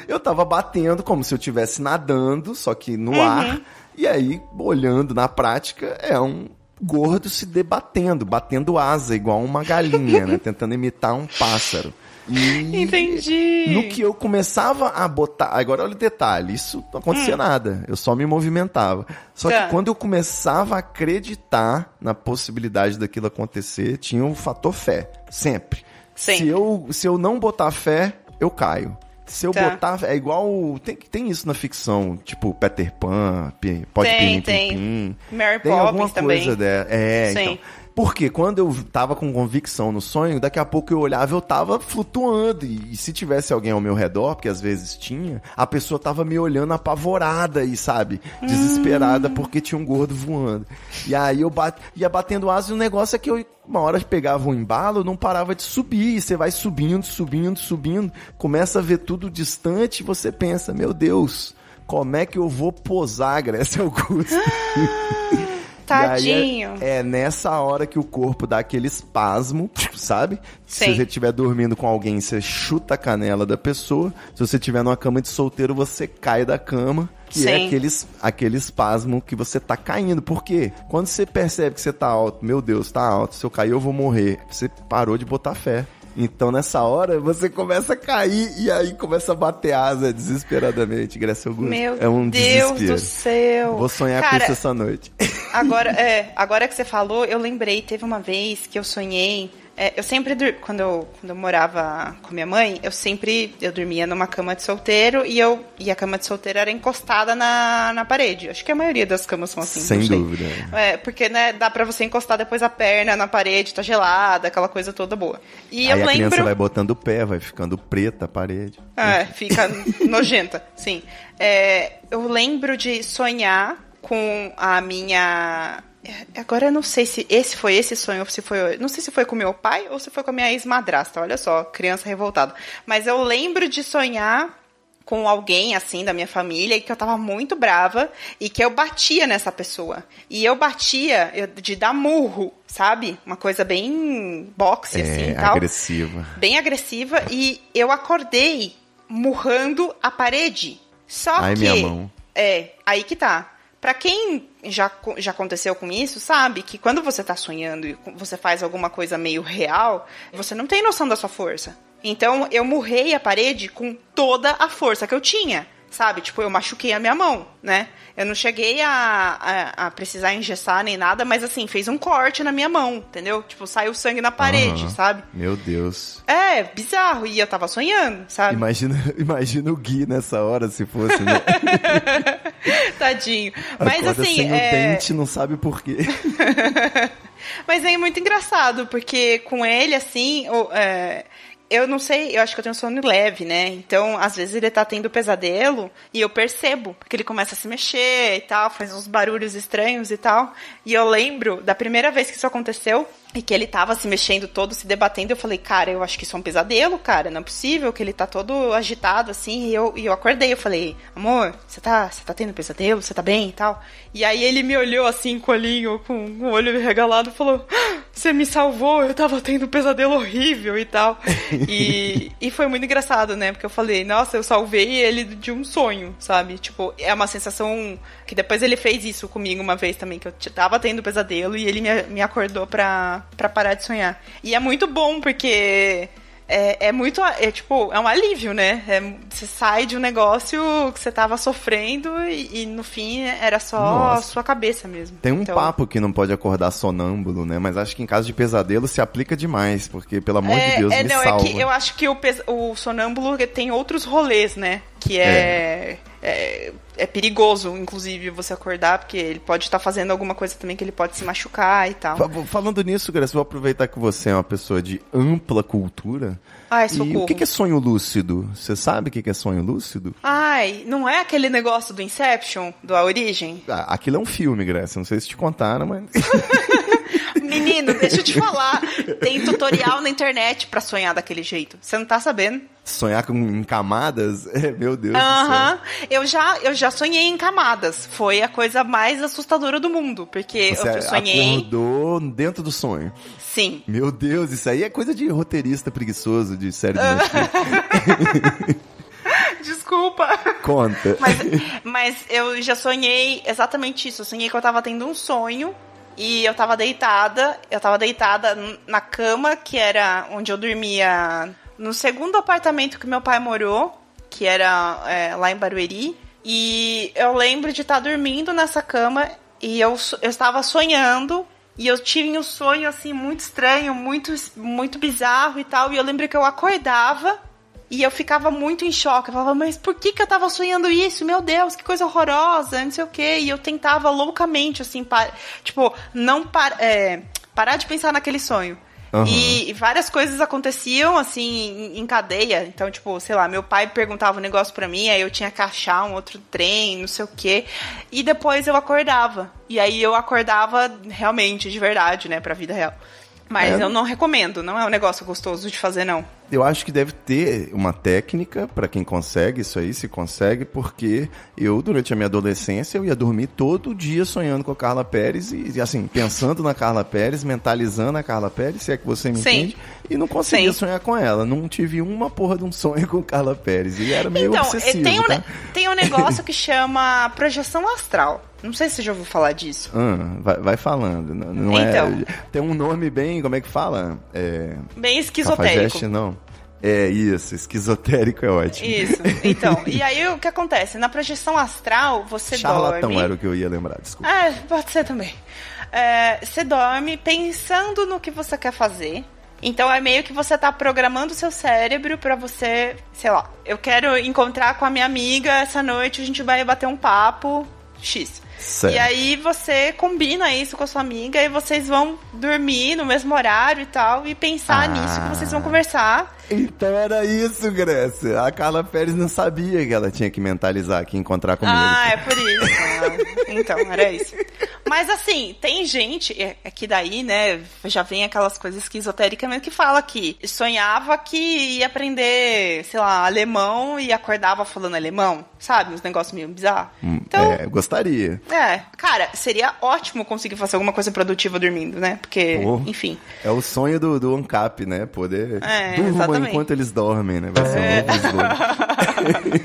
Eu tava batendo como se eu estivesse nadando, só que no ar. E aí, olhando na prática, é um gordo se debatendo, batendo asa, igual uma galinha, né? Tentando imitar um pássaro. E entendi. No que eu começava a botar... Agora, olha o detalhe. Isso não acontecia nada. Eu só me movimentava. Só que quando eu começava a acreditar na possibilidade daquilo acontecer, tinha um fator fé. Sempre. Se eu não botar fé, eu caio. Se eu botar... É igual... Tem isso na ficção. Tipo, Peter Pan, Pode Pirim, Pim. Mary Tem Poppins alguma também. coisa dela. Então... Porque quando eu tava com convicção no sonho, daqui a pouco eu olhava, eu tava flutuando. E se tivesse alguém ao meu redor, porque às vezes tinha, a pessoa tava me olhando apavorada e, sabe, desesperada porque tinha um gordo voando. E aí eu ia batendo asa e o negócio é que eu, uma hora pegava um embalo, não parava de subir. E você vai subindo, começa a ver tudo distante e você pensa, meu Deus, como é que eu vou posar, Grécia Augusta? Tadinho. E aí é nessa hora que o corpo dá aquele espasmo, sabe? Sim. Se você estiver dormindo com alguém, você chuta a canela da pessoa. Se você estiver numa cama de solteiro, você cai da cama. Que é aquele espasmo que você tá caindo. Por quê? Quando você percebe que você tá alto, meu Deus, tá alto, se eu cair eu vou morrer. Você parou de botar fé. Então, nessa hora, você começa a cair e aí começa a bater asa desesperadamente, Grécia Augusta. Meu é um Deus desespero. do céu. Vou sonhar com isso essa noite. Agora que você falou, eu lembrei, teve uma vez que eu sonhei... eu sempre, quando eu morava com minha mãe, eu dormia numa cama de solteiro e a cama de solteiro era encostada na parede. Acho que a maioria das camas são assim. Sem dúvida. Porque, né, dá pra você encostar depois a perna na parede, tá gelada, aquela coisa toda boa. E aí eu a lembro... criança vai botando o pé, vai ficando preta a parede. Fica nojenta, sim. Eu lembro de sonhar com a minha... Agora eu não sei se foi esse sonho ou se foi... Não sei se foi com meu pai ou se foi com a minha ex-madrasta. Olha só, criança revoltada. Mas eu lembro de sonhar com alguém, assim, da minha família, e que eu tava muito brava e que eu batia nessa pessoa. E eu batia de dar murro, sabe? Uma coisa bem boxe, assim, tal. Agressiva. Bem agressiva. E eu acordei murrando a parede. Só que... minha mão. Aí que tá. Pra quem já aconteceu com isso, sabe que quando você tá sonhando e você faz alguma coisa meio real, você não tem noção da sua força. Então, eu murrei a parede com toda a força que eu tinha, sabe? Tipo, eu machuquei a minha mão, né? Eu não cheguei a precisar engessar nem nada, mas assim, fez um corte na minha mão, entendeu? Tipo, saiu sangue na parede, sabe? Meu Deus. Bizarro. E eu tava sonhando, sabe? Imagina o Gui nessa hora, se fosse, né? Tadinho. Mas acorda assim, sem o dente, não sabe por quê. Mas é muito engraçado, porque com ele, assim... Eu não sei, eu acho que eu tenho sono leve, né? Então, às vezes ele tá tendo pesadelo e eu percebo, porque ele começa a se mexer e tal, faz uns barulhos estranhos e tal. E eu lembro da primeira vez que isso aconteceu, e que ele tava se mexendo todo, se debatendo. Eu falei, cara, eu acho que isso é um pesadelo, cara. Não é possível que ele tá todo agitado, assim. E eu acordei, eu falei, amor, você tá tendo pesadelo? Você tá bem e tal? E aí ele me olhou assim, com o olho regalado, e falou, você me salvou, eu tava tendo um pesadelo horrível e tal. E foi muito engraçado, né? Porque eu falei, nossa, eu salvei ele de um sonho, sabe? Tipo, é uma sensação que depois ele fez isso comigo uma vez também, que eu tava tendo pesadelo e ele me acordou pra parar de sonhar. E é muito bom, porque é um alívio, né? Você sai de um negócio que você tava sofrendo e no fim era só a sua cabeça mesmo. Tem um papo que não pode acordar sonâmbulo, né? Mas acho que em caso de pesadelo se aplica demais, porque, pelo amor de Deus, me salva. É que eu acho que o sonâmbulo tem outros rolês, né? Que é perigoso, inclusive, você acordar, porque ele pode estar fazendo alguma coisa também que ele pode se machucar e tal. Falando nisso, Graça, vou aproveitar que você é uma pessoa de ampla cultura. Ai, socorro. E o que é sonho lúcido? Você sabe o que é sonho lúcido? Ai, não é aquele negócio do Inception, do A Origem? Aquilo é um filme, Graça. Não sei se te contaram, mas... Menino, deixa eu te falar. Tem tutorial na internet pra sonhar daquele jeito. Você não tá sabendo? Sonhar em camadas? Meu Deus do céu. Eu já sonhei em camadas. Foi a coisa mais assustadora do mundo. Porque eu sonhei... acordou dentro do sonho? Sim. Meu Deus, isso aí é coisa de roteirista preguiçoso de série de Netflix. Desculpa. Conta. Mas eu já sonhei exatamente isso. Eu sonhei que eu tava tendo um sonho e eu tava deitada na cama, que era onde eu dormia no segundo apartamento que meu pai morou, que era lá em Barueri. E eu lembro de estar dormindo nessa cama e eu estava sonhando. E eu tive um sonho, assim, muito estranho, muito, muito bizarro e tal. E eu lembro que eu acordava e eu ficava muito em choque. Eu falava, mas por que eu tava sonhando isso? Meu Deus, que coisa horrorosa, não sei o quê. E eu tentava loucamente, assim, parar de pensar naquele sonho. Uhum. E várias coisas aconteciam, assim, em cadeia. Então, tipo, sei lá, meu pai perguntava um negócio pra mim, aí eu tinha que achar um outro trem, não sei o quê. E depois eu acordava. E aí eu acordava realmente, de verdade, né, pra vida real. Mas eu não recomendo, não é um negócio gostoso de fazer, não. Eu acho que deve ter uma técnica para quem consegue isso aí, se consegue, porque eu, durante a minha adolescência, eu ia dormir todo dia sonhando com a Carla Perez e assim, pensando na Carla Perez, mentalizando a Carla Perez, se é que você me entende, e não conseguia sonhar com ela. Não tive uma porra de um sonho com Carla Perez, e era meio obsessivo, tem um negócio que chama projeção astral. Não sei se você já ouviu falar disso. Vai falando. Não então, tem um nome bem, como é que fala? Bem esquizotérico. Cafajeste, não. Isso, esquizotérico é ótimo. Isso, então. E aí o que acontece? Na projeção astral, você Charlatão dorme... era o que eu ia lembrar, desculpa. Pode ser também. Você dorme pensando no que você quer fazer. Então é meio que você tá programando o seu cérebro pra você, sei lá, eu quero encontrar com a minha amiga essa noite, a gente vai bater um papo X. Certo. E aí você combina isso com a sua amiga e vocês vão dormir no mesmo horário e tal, e pensar nisso que vocês vão conversar. Então era isso, Grécia. A Carla Perez não sabia que ela tinha que mentalizar, que encontrar comigo. É por isso. Então, era isso. Mas assim, tem gente, que daí, né, já vem aquelas coisas esotéricas que fala que sonhava que ia aprender, sei lá, alemão e acordava falando alemão, sabe? Uns negócios meio bizarros. Então, gostaria. Cara, seria ótimo conseguir fazer alguma coisa produtiva dormindo, né? Porque, enfim. É o sonho do ANCAP, né? Poder durmam enquanto eles dormem, né? Vai ser um novo slogan.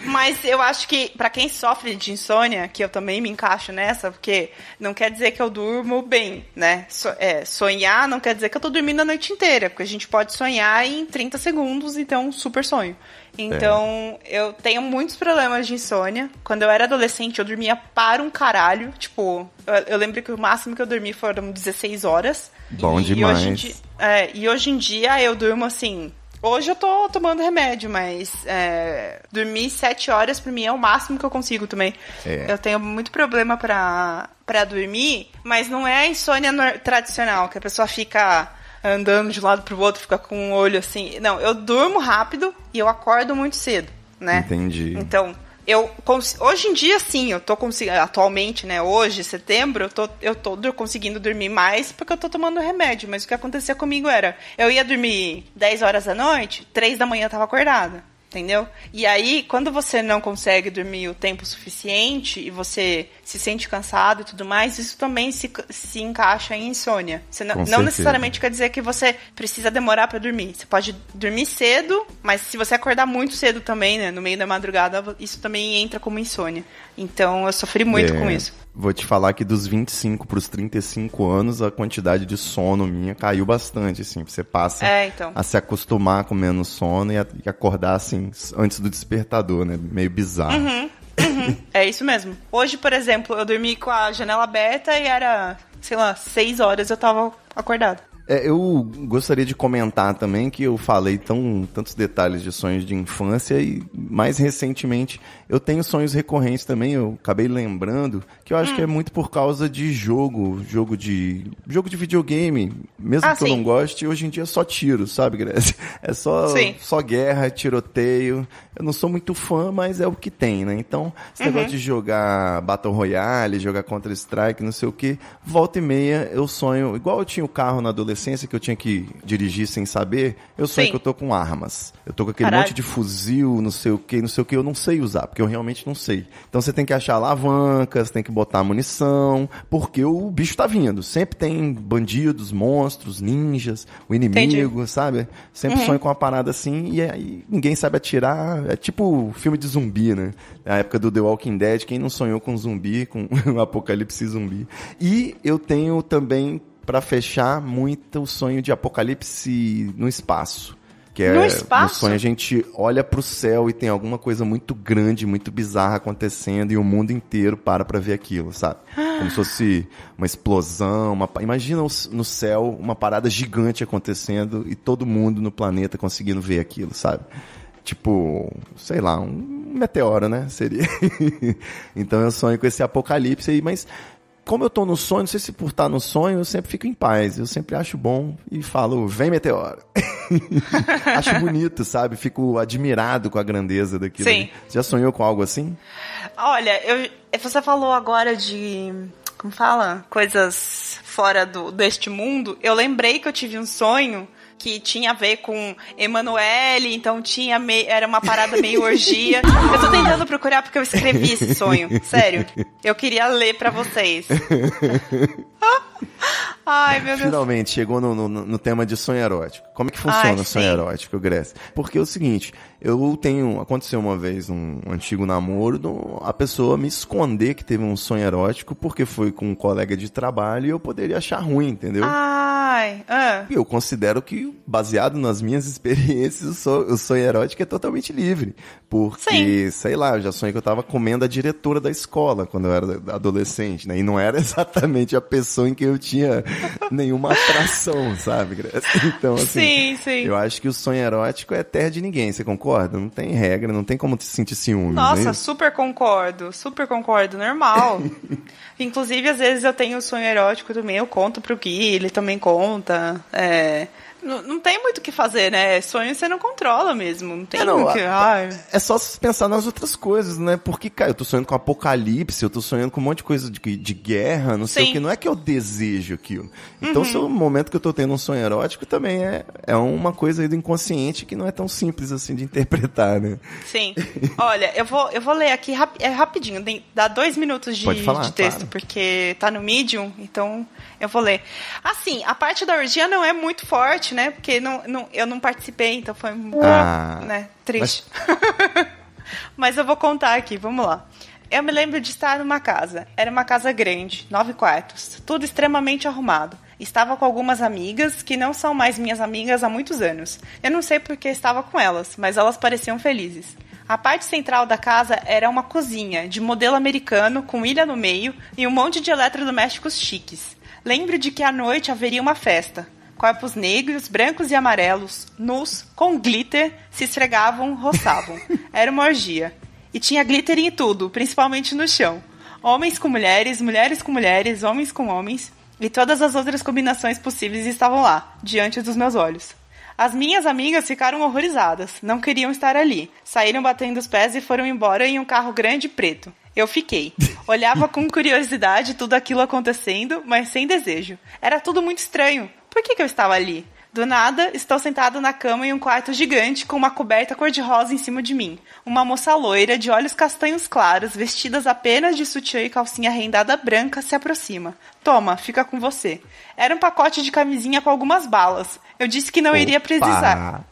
Mas eu acho que, pra quem sofre de insônia, que eu também me encaixo nessa, porque não quer dizer que eu durmo bem, né? Sonhar não quer dizer que eu tô dormindo a noite inteira, porque a gente pode sonhar em 30 segundos, então super sonho. Então, eu tenho muitos problemas de insônia. Quando eu era adolescente, eu dormia para um caralho. Tipo, eu lembro que o máximo que eu dormi foram 16 horas. Bom demais. E hoje em dia eu durmo assim... Hoje eu tô tomando remédio, mas dormir 7 horas pra mim é o máximo que eu consigo também. Eu tenho muito problema pra dormir, mas não é a insônia tradicional, que a pessoa fica andando de um lado pro outro, fica com o olho assim. Não, eu durmo rápido e eu acordo muito cedo, né? Entendi. Então, Hoje em dia, sim, eu tô conseguindo, atualmente, né, hoje, setembro, eu tô conseguindo dormir mais porque eu tô tomando remédio, mas o que acontecia comigo era, eu ia dormir 10 horas da noite, 3 da manhã eu tava acordada. Entendeu? E aí, quando você não consegue dormir o tempo suficiente e você se sente cansado e tudo mais, isso também se encaixa em insônia. Você não necessariamente quer dizer que você precisa demorar pra dormir. Você pode dormir cedo, mas se você acordar muito cedo também, né, no meio da madrugada, isso também entra como insônia. Então, eu sofri muito com isso. Vou te falar que dos 25 pros 35 anos, a quantidade de sono minha caiu bastante, assim. Você passa a se acostumar com menos sono e acordar, assim, antes do despertador, né? Meio bizarro. É isso mesmo. Hoje, por exemplo, eu dormi com a janela aberta e era, sei lá, 6 horas eu tava acordada. Eu gostaria de comentar também que eu falei tantos detalhes de sonhos de infância e, mais recentemente, eu tenho sonhos recorrentes também. Eu acabei lembrando que eu acho que é muito por causa de jogo de videogame. Mesmo que eu não goste, hoje em dia é só tiro, sabe, Grécia? É só guerra, tiroteio. Eu não sou muito fã, mas é o que tem, né? Então, esse negócio de jogar Battle Royale, jogar Counter-Strike, não sei o que, volta e meia eu sonho, igual eu tinha o carro na adolescência que eu tinha que dirigir sem saber, eu sonho que eu tô com armas. Eu tô com aquele monte de fuzil, não sei o que, eu não sei usar, porque eu realmente não sei. Então você tem que achar alavancas, tem que botar munição, porque o bicho tá vindo. Sempre tem bandidos, monstros, ninjas, o inimigo, sabe? Sempre sonho com uma parada assim, e aí ninguém sabe atirar. É tipo filme de zumbi, né? Na época do The Walking Dead, quem não sonhou com zumbi, com o apocalipse zumbi. E eu tenho também, pra fechar, muito o sonho de apocalipse no espaço. Que é no sonho a gente olha pro céu e tem alguma coisa muito grande, muito bizarra acontecendo e o mundo inteiro para pra ver aquilo, sabe? Como se fosse uma explosão, imagina no céu uma parada gigante acontecendo e todo mundo no planeta conseguindo ver aquilo, sabe? Tipo, sei lá, um meteoro, né? Seria. Então eu sonho com esse apocalipse aí, mas como eu tô no sonho, não sei se por estar no sonho, eu sempre fico em paz. Eu sempre acho bom e falo, vem meteoro. Acho bonito, sabe? Fico admirado com a grandeza daquilo. Sim. Já sonhou com algo assim? Olha, você falou agora de, como fala? Coisas fora deste mundo. Eu lembrei que eu tive um sonho que tinha a ver com Emanuele, então era uma parada meio orgia. Eu tô tentando procurar porque eu escrevi esse sonho, sério. Eu queria ler pra vocês. Ai, meu Deus. Finalmente, chegou no tema de sonho erótico. Como é que funciona o sonho erótico, Grécia? Porque é o seguinte, aconteceu uma vez um antigo namoro, a pessoa me esconder que teve um sonho erótico porque foi com um colega de trabalho e eu poderia achar ruim, entendeu? E eu considero que, baseado nas minhas experiências, o sonho erótico é totalmente livre. Porque, sei lá, eu já sonhei que eu tava comendo a diretora da escola quando eu era adolescente, né? E não era exatamente a pessoa em que eu tinha nenhuma atração, sabe, Grécia? Então, assim, eu acho que o sonho erótico é terra de ninguém, você concorda? Não tem regra, não tem como te sentir ciúme. Nossa, super concordo, normal. Inclusive, às vezes eu tenho um sonho erótico também, eu conto pro Gui, ele também conta. Não tem muito o que fazer, né? Sonho você não controla mesmo. Não tem É só pensar nas outras coisas, né? Porque, cara, eu tô sonhando com apocalipse, eu tô sonhando com um monte de coisa de guerra, não sei o que. Não é que eu desejo aquilo. Então, se o momento que eu tô tendo um sonho erótico também é uma coisa aí do inconsciente que não é tão simples assim de interpretar, né? Sim. Olha, eu vou ler aqui rapidinho. Dá 2 minutos de texto, claro. Porque tá no Medium, então eu vou ler. Assim, a parte da orgia não é muito forte, né? Porque eu não participei, então foi triste. Mas eu vou contar aqui, vamos lá. Eu me lembro de estar numa casa. Era uma casa grande, 9 quartos, tudo extremamente arrumado. Estava com algumas amigas que não são mais minhas amigas há muitos anos. Eu não sei porque estava com elas, mas elas pareciam felizes. A parte central da casa era uma cozinha, de modelo americano, com ilha no meio e um monte de eletrodomésticos chiques. Lembro de que à noite haveria uma festa. Corpos negros, brancos e amarelos, nus, com glitter, se esfregavam, roçavam. Era uma orgia. E tinha glitter em tudo, principalmente no chão. Homens com mulheres, mulheres com mulheres, homens com homens. E todas as outras combinações possíveis estavam lá, diante dos meus olhos. As minhas amigas ficaram horrorizadas, não queriam estar ali. Saíram batendo os pés e foram embora em um carro grande e preto. Eu fiquei. Olhava com curiosidade tudo aquilo acontecendo, mas sem desejo. Era tudo muito estranho. Por que eu estava ali? Do nada, estou sentado na cama em um quarto gigante com uma coberta cor-de-rosa em cima de mim. Uma moça loira, de olhos castanhos claros, vestidas apenas de sutiã e calcinha rendada branca, se aproxima. Toma, fica com você. Era um pacote de camisinha com algumas balas. Eu disse que não iria precisar.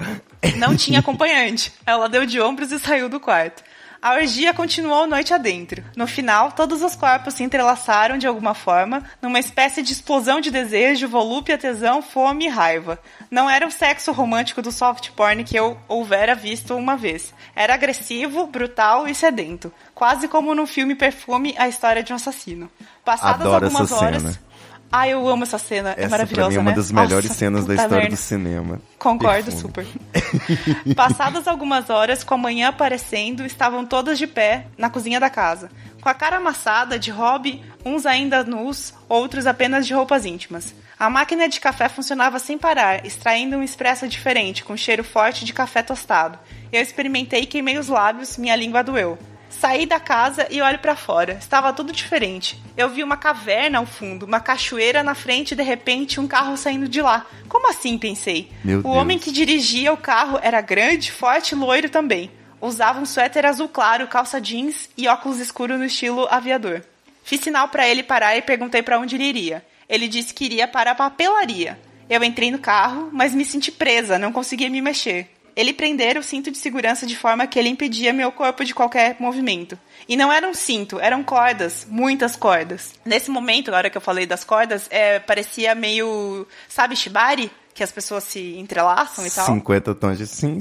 Não tinha acompanhante. Ela deu de ombros e saiu do quarto. A orgia continuou noite adentro. No final, todos os corpos se entrelaçaram de alguma forma, numa espécie de explosão de desejo, volúpia, tesão, fome e raiva. Não era o sexo romântico do soft porn que eu houvera visto uma vez. Era agressivo, brutal e sedento. Quase como no filme Perfume, a história de um assassino. Passadas Adoro algumas essa horas... cena. Ai, eu amo essa cena, é maravilhosa, pra mim é uma né? das melhores Nossa, cenas da puta história merda. do cinema. Concordo, Perfume. super. Passadas algumas horas, com a manhã aparecendo, estavam todas de pé na cozinha da casa. Com a cara amassada, de hobby, uns ainda nus, outros apenas de roupas íntimas. A máquina de café funcionava sem parar, extraindo um expresso diferente, com cheiro forte de café tostado. Eu experimentei e queimei os lábios, minha língua doeu. Saí da casa e olho pra fora. Estava tudo diferente. Eu vi uma caverna ao fundo, uma cachoeira na frente e de repente um carro saindo de lá. Como assim, pensei? Meu O Deus. homem que dirigia o carro era grande, forte e loiro também. Usava um suéter azul claro, calça jeans e óculos escuros no estilo aviador. Fiz sinal pra ele parar e perguntei pra onde ele iria. Ele disse que iria para a papelaria. Eu entrei no carro, mas me senti presa, não conseguia me mexer. Ele prendera o cinto de segurança de forma que ele impedia meu corpo de qualquer movimento. E não era um cinto, eram cordas, muitas cordas. Nesse momento, na hora que eu falei das cordas, parecia meio, sabe, shibari? Que as pessoas se entrelaçam e tal. 50 tons de... Sim.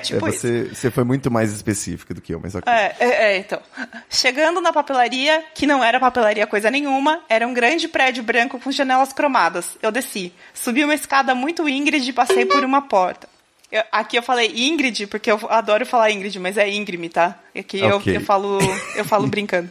Tipo isso. Você foi muito mais específica do que eu, mas ok. Então. Chegando na papelaria, que não era papelaria coisa nenhuma, era um grande prédio branco com janelas cromadas. Eu desci. Subi uma escada muito íngreme e passei por uma porta. Aqui eu falei Ingrid, porque eu adoro falar Ingrid, mas é íngreme, tá? Aqui Okay. eu falo brincando.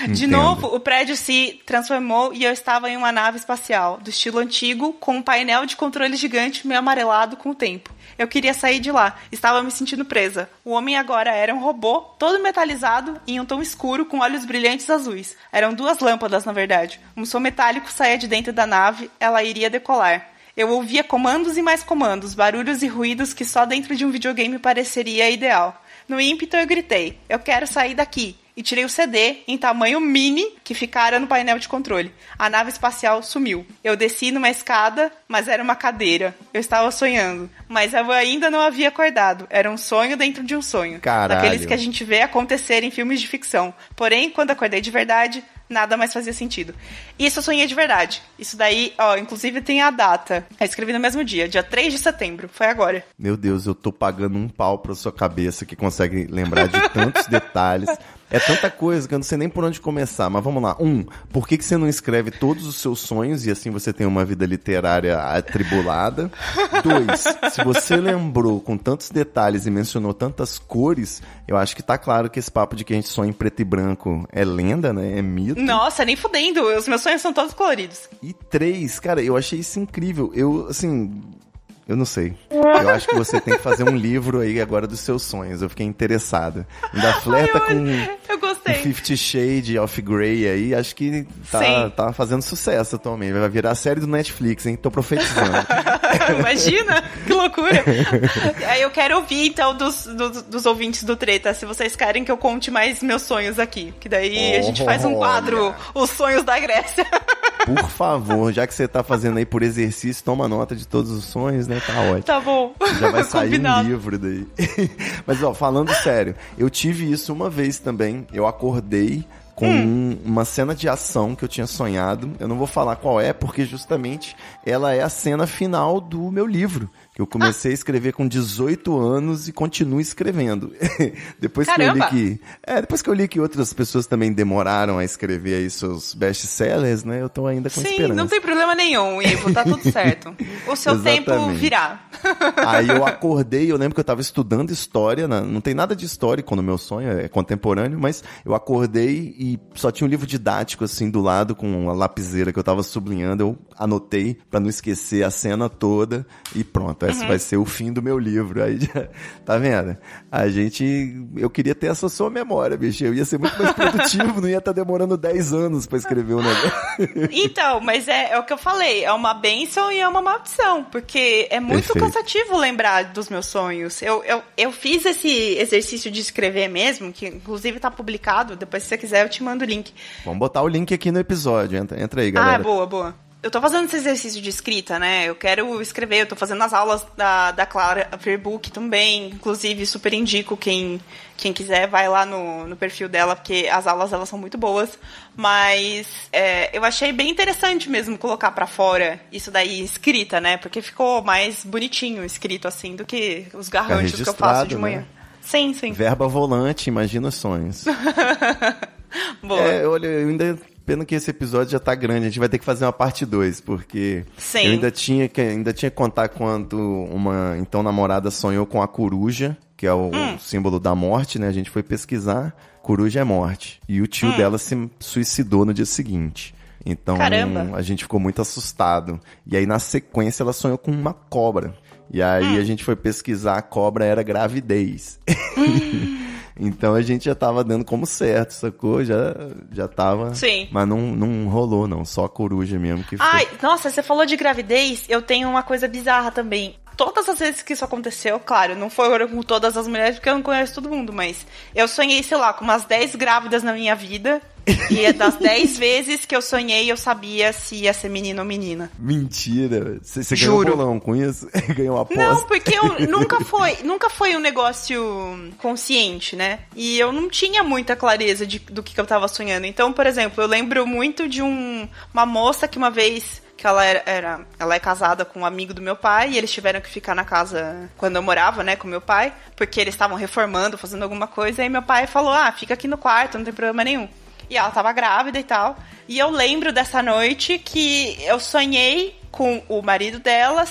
De novo, o prédio se transformou e eu estava em uma nave espacial, do estilo antigo, com um painel de controle gigante meio amarelado com o tempo. Eu queria sair de lá, estava me sentindo presa. O homem agora era um robô, todo metalizado, em um tom escuro, com olhos brilhantes azuis. Eram 2 lâmpadas, na verdade. Um som metálico saía de dentro da nave, ela iria decolar. Eu ouvia comandos e mais comandos, barulhos e ruídos que só dentro de um videogame pareceria ideal. No ímpeto eu gritei, eu quero sair daqui, e tirei o CD em tamanho mini que ficara no painel de controle. A nave espacial sumiu. Eu desci numa escada, mas era uma cadeira. Eu estava sonhando, mas eu ainda não havia acordado. Era um sonho dentro de um sonho. Caralho. Daqueles que a gente vê acontecer em filmes de ficção. Porém, quando acordei de verdade, nada mais fazia sentido. Isso eu sonhei de verdade. Isso daí, inclusive tem a data. Eu escrevi no mesmo dia 3 de setembro. Foi agora. Meu Deus, eu tô pagando um pau pra sua cabeça que consegue lembrar de tantos detalhes. É tanta coisa que eu não sei nem por onde começar. Mas vamos lá. 1, por que você não escreve todos os seus sonhos e assim você tem uma vida literária atribulada? 2, se você lembrou com tantos detalhes e mencionou tantas cores, eu acho que tá claro que esse papo de que a gente sonha em preto e branco é lenda, né? É mito. Nossa, nem fudendo. Os meus sonhos são todos coloridos. E 3, cara, eu achei isso incrível. Eu não sei. Eu acho que você tem que fazer um livro aí agora dos seus sonhos. Eu fiquei interessada. Ainda flerta eu gostei. 50 Shades of Grey aí. Acho que tá fazendo sucesso atualmente. Vai virar a série do Netflix, hein? Tô profetizando. Imagina, que loucura. Aí eu quero ouvir, então, dos ouvintes do Treta, se vocês querem que eu conte mais meus sonhos aqui. Que daí a gente faz um quadro, Os Sonhos da Grécia. Por favor, já que você tá fazendo aí por exercício, toma nota de todos os sonhos, né? Tá ótimo. Tá bom. Já vai sair Combinado. um livro daí. Mas, falando sério, eu tive isso uma vez também. Eu acordei com uma cena de ação que eu tinha sonhado. Eu não vou falar qual é, porque justamente ela é a cena final do meu livro. Que eu comecei a escrever com 18 anos e continuo escrevendo. Depois que eu li que outras pessoas também demoraram a escrever aí seus best-sellers, né? Eu tô ainda com esperança. Sim, não tem problema nenhum, Ivo, tá tudo certo. O seu tempo virá. Aí eu acordei, eu lembro que eu tava estudando história, não tem nada de histórico no meu sonho, é contemporâneo, mas eu acordei e só tinha um livro didático assim do lado com uma lapiseira que eu tava sublinhando, eu anotei pra não esquecer a cena toda e pronto. pronto, esse vai ser o fim do meu livro. Aí, tá vendo? Eu queria ter essa sua memória, bicho. Eu ia ser muito mais produtivo, não ia estar demorando 10 anos pra escrever um negócio. Então, mas é o que eu falei, é uma bênção e é uma maldição, porque é muito cansativo lembrar dos meus sonhos. Eu fiz esse exercício de escrever mesmo, que inclusive tá publicado, depois se você quiser eu te mando o link. Vamos botar o link aqui no episódio, entra aí, galera. Boa. Eu tô fazendo esse exercício de escrita, né? Eu quero escrever, eu tô fazendo as aulas da Clara Verbook também. Inclusive, super indico quem quiser, vai lá no perfil dela, porque as aulas dela são muito boas. Mas eu achei bem interessante mesmo colocar pra fora isso daí escrita, né? Porque ficou mais bonitinho escrito assim do que os garranchos que eu faço de manhã. Né? Sim. Verba volante, imagina os sonhos. Boa. Olha, eu ainda... Pena que esse episódio já tá grande, a gente vai ter que fazer uma parte 2, porque eu ainda tinha que contar quando uma então namorada sonhou com a coruja, que é o símbolo da morte, né? A gente foi pesquisar, coruja é morte. E o tio dela se suicidou no dia seguinte. Então, a gente ficou muito assustado. E aí, na sequência, ela sonhou com uma cobra. E aí, a gente foi pesquisar, a cobra era gravidez. Então a gente já tava dando como certo, sacou? Já tava... Sim. Mas não rolou, não. Só a coruja mesmo que foi. Ai, nossa, você falou de gravidez, eu tenho uma coisa bizarra também. Todas as vezes que isso aconteceu, claro, não foi com todas as mulheres, porque eu não conheço todo mundo, mas eu sonhei, sei lá, com umas 10 grávidas na minha vida. E das 10 vezes que eu sonhei, eu sabia se ia ser menino ou menina. Mentira. Você ganhou bolão com isso? Ganhou uma aposta? Não, porque nunca foi um negócio consciente, né? E eu não tinha muita clareza do que eu tava sonhando. Então, por exemplo, eu lembro muito de uma moça que uma vez... que ela é casada com um amigo do meu pai, e eles tiveram que ficar na casa quando eu morava, né, com meu pai, porque eles estavam reformando, fazendo alguma coisa, e meu pai falou, fica aqui no quarto, não tem problema nenhum. E ela tava grávida e tal, e eu lembro dessa noite que eu sonhei com o marido dela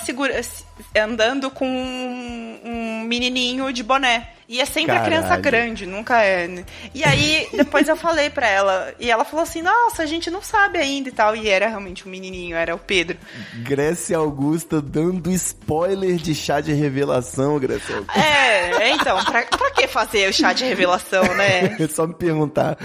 andando com um menininho de boné. E é sempre a criança grande, nunca é, né? E aí, depois eu falei pra ela, e ela falou assim, nossa, a gente não sabe ainda e tal. E era realmente um menininho, era o Pedro. Grécia Augusta dando spoiler de chá de revelação, Grécia Augusta. Então, pra que fazer o chá de revelação, né? É só me perguntar.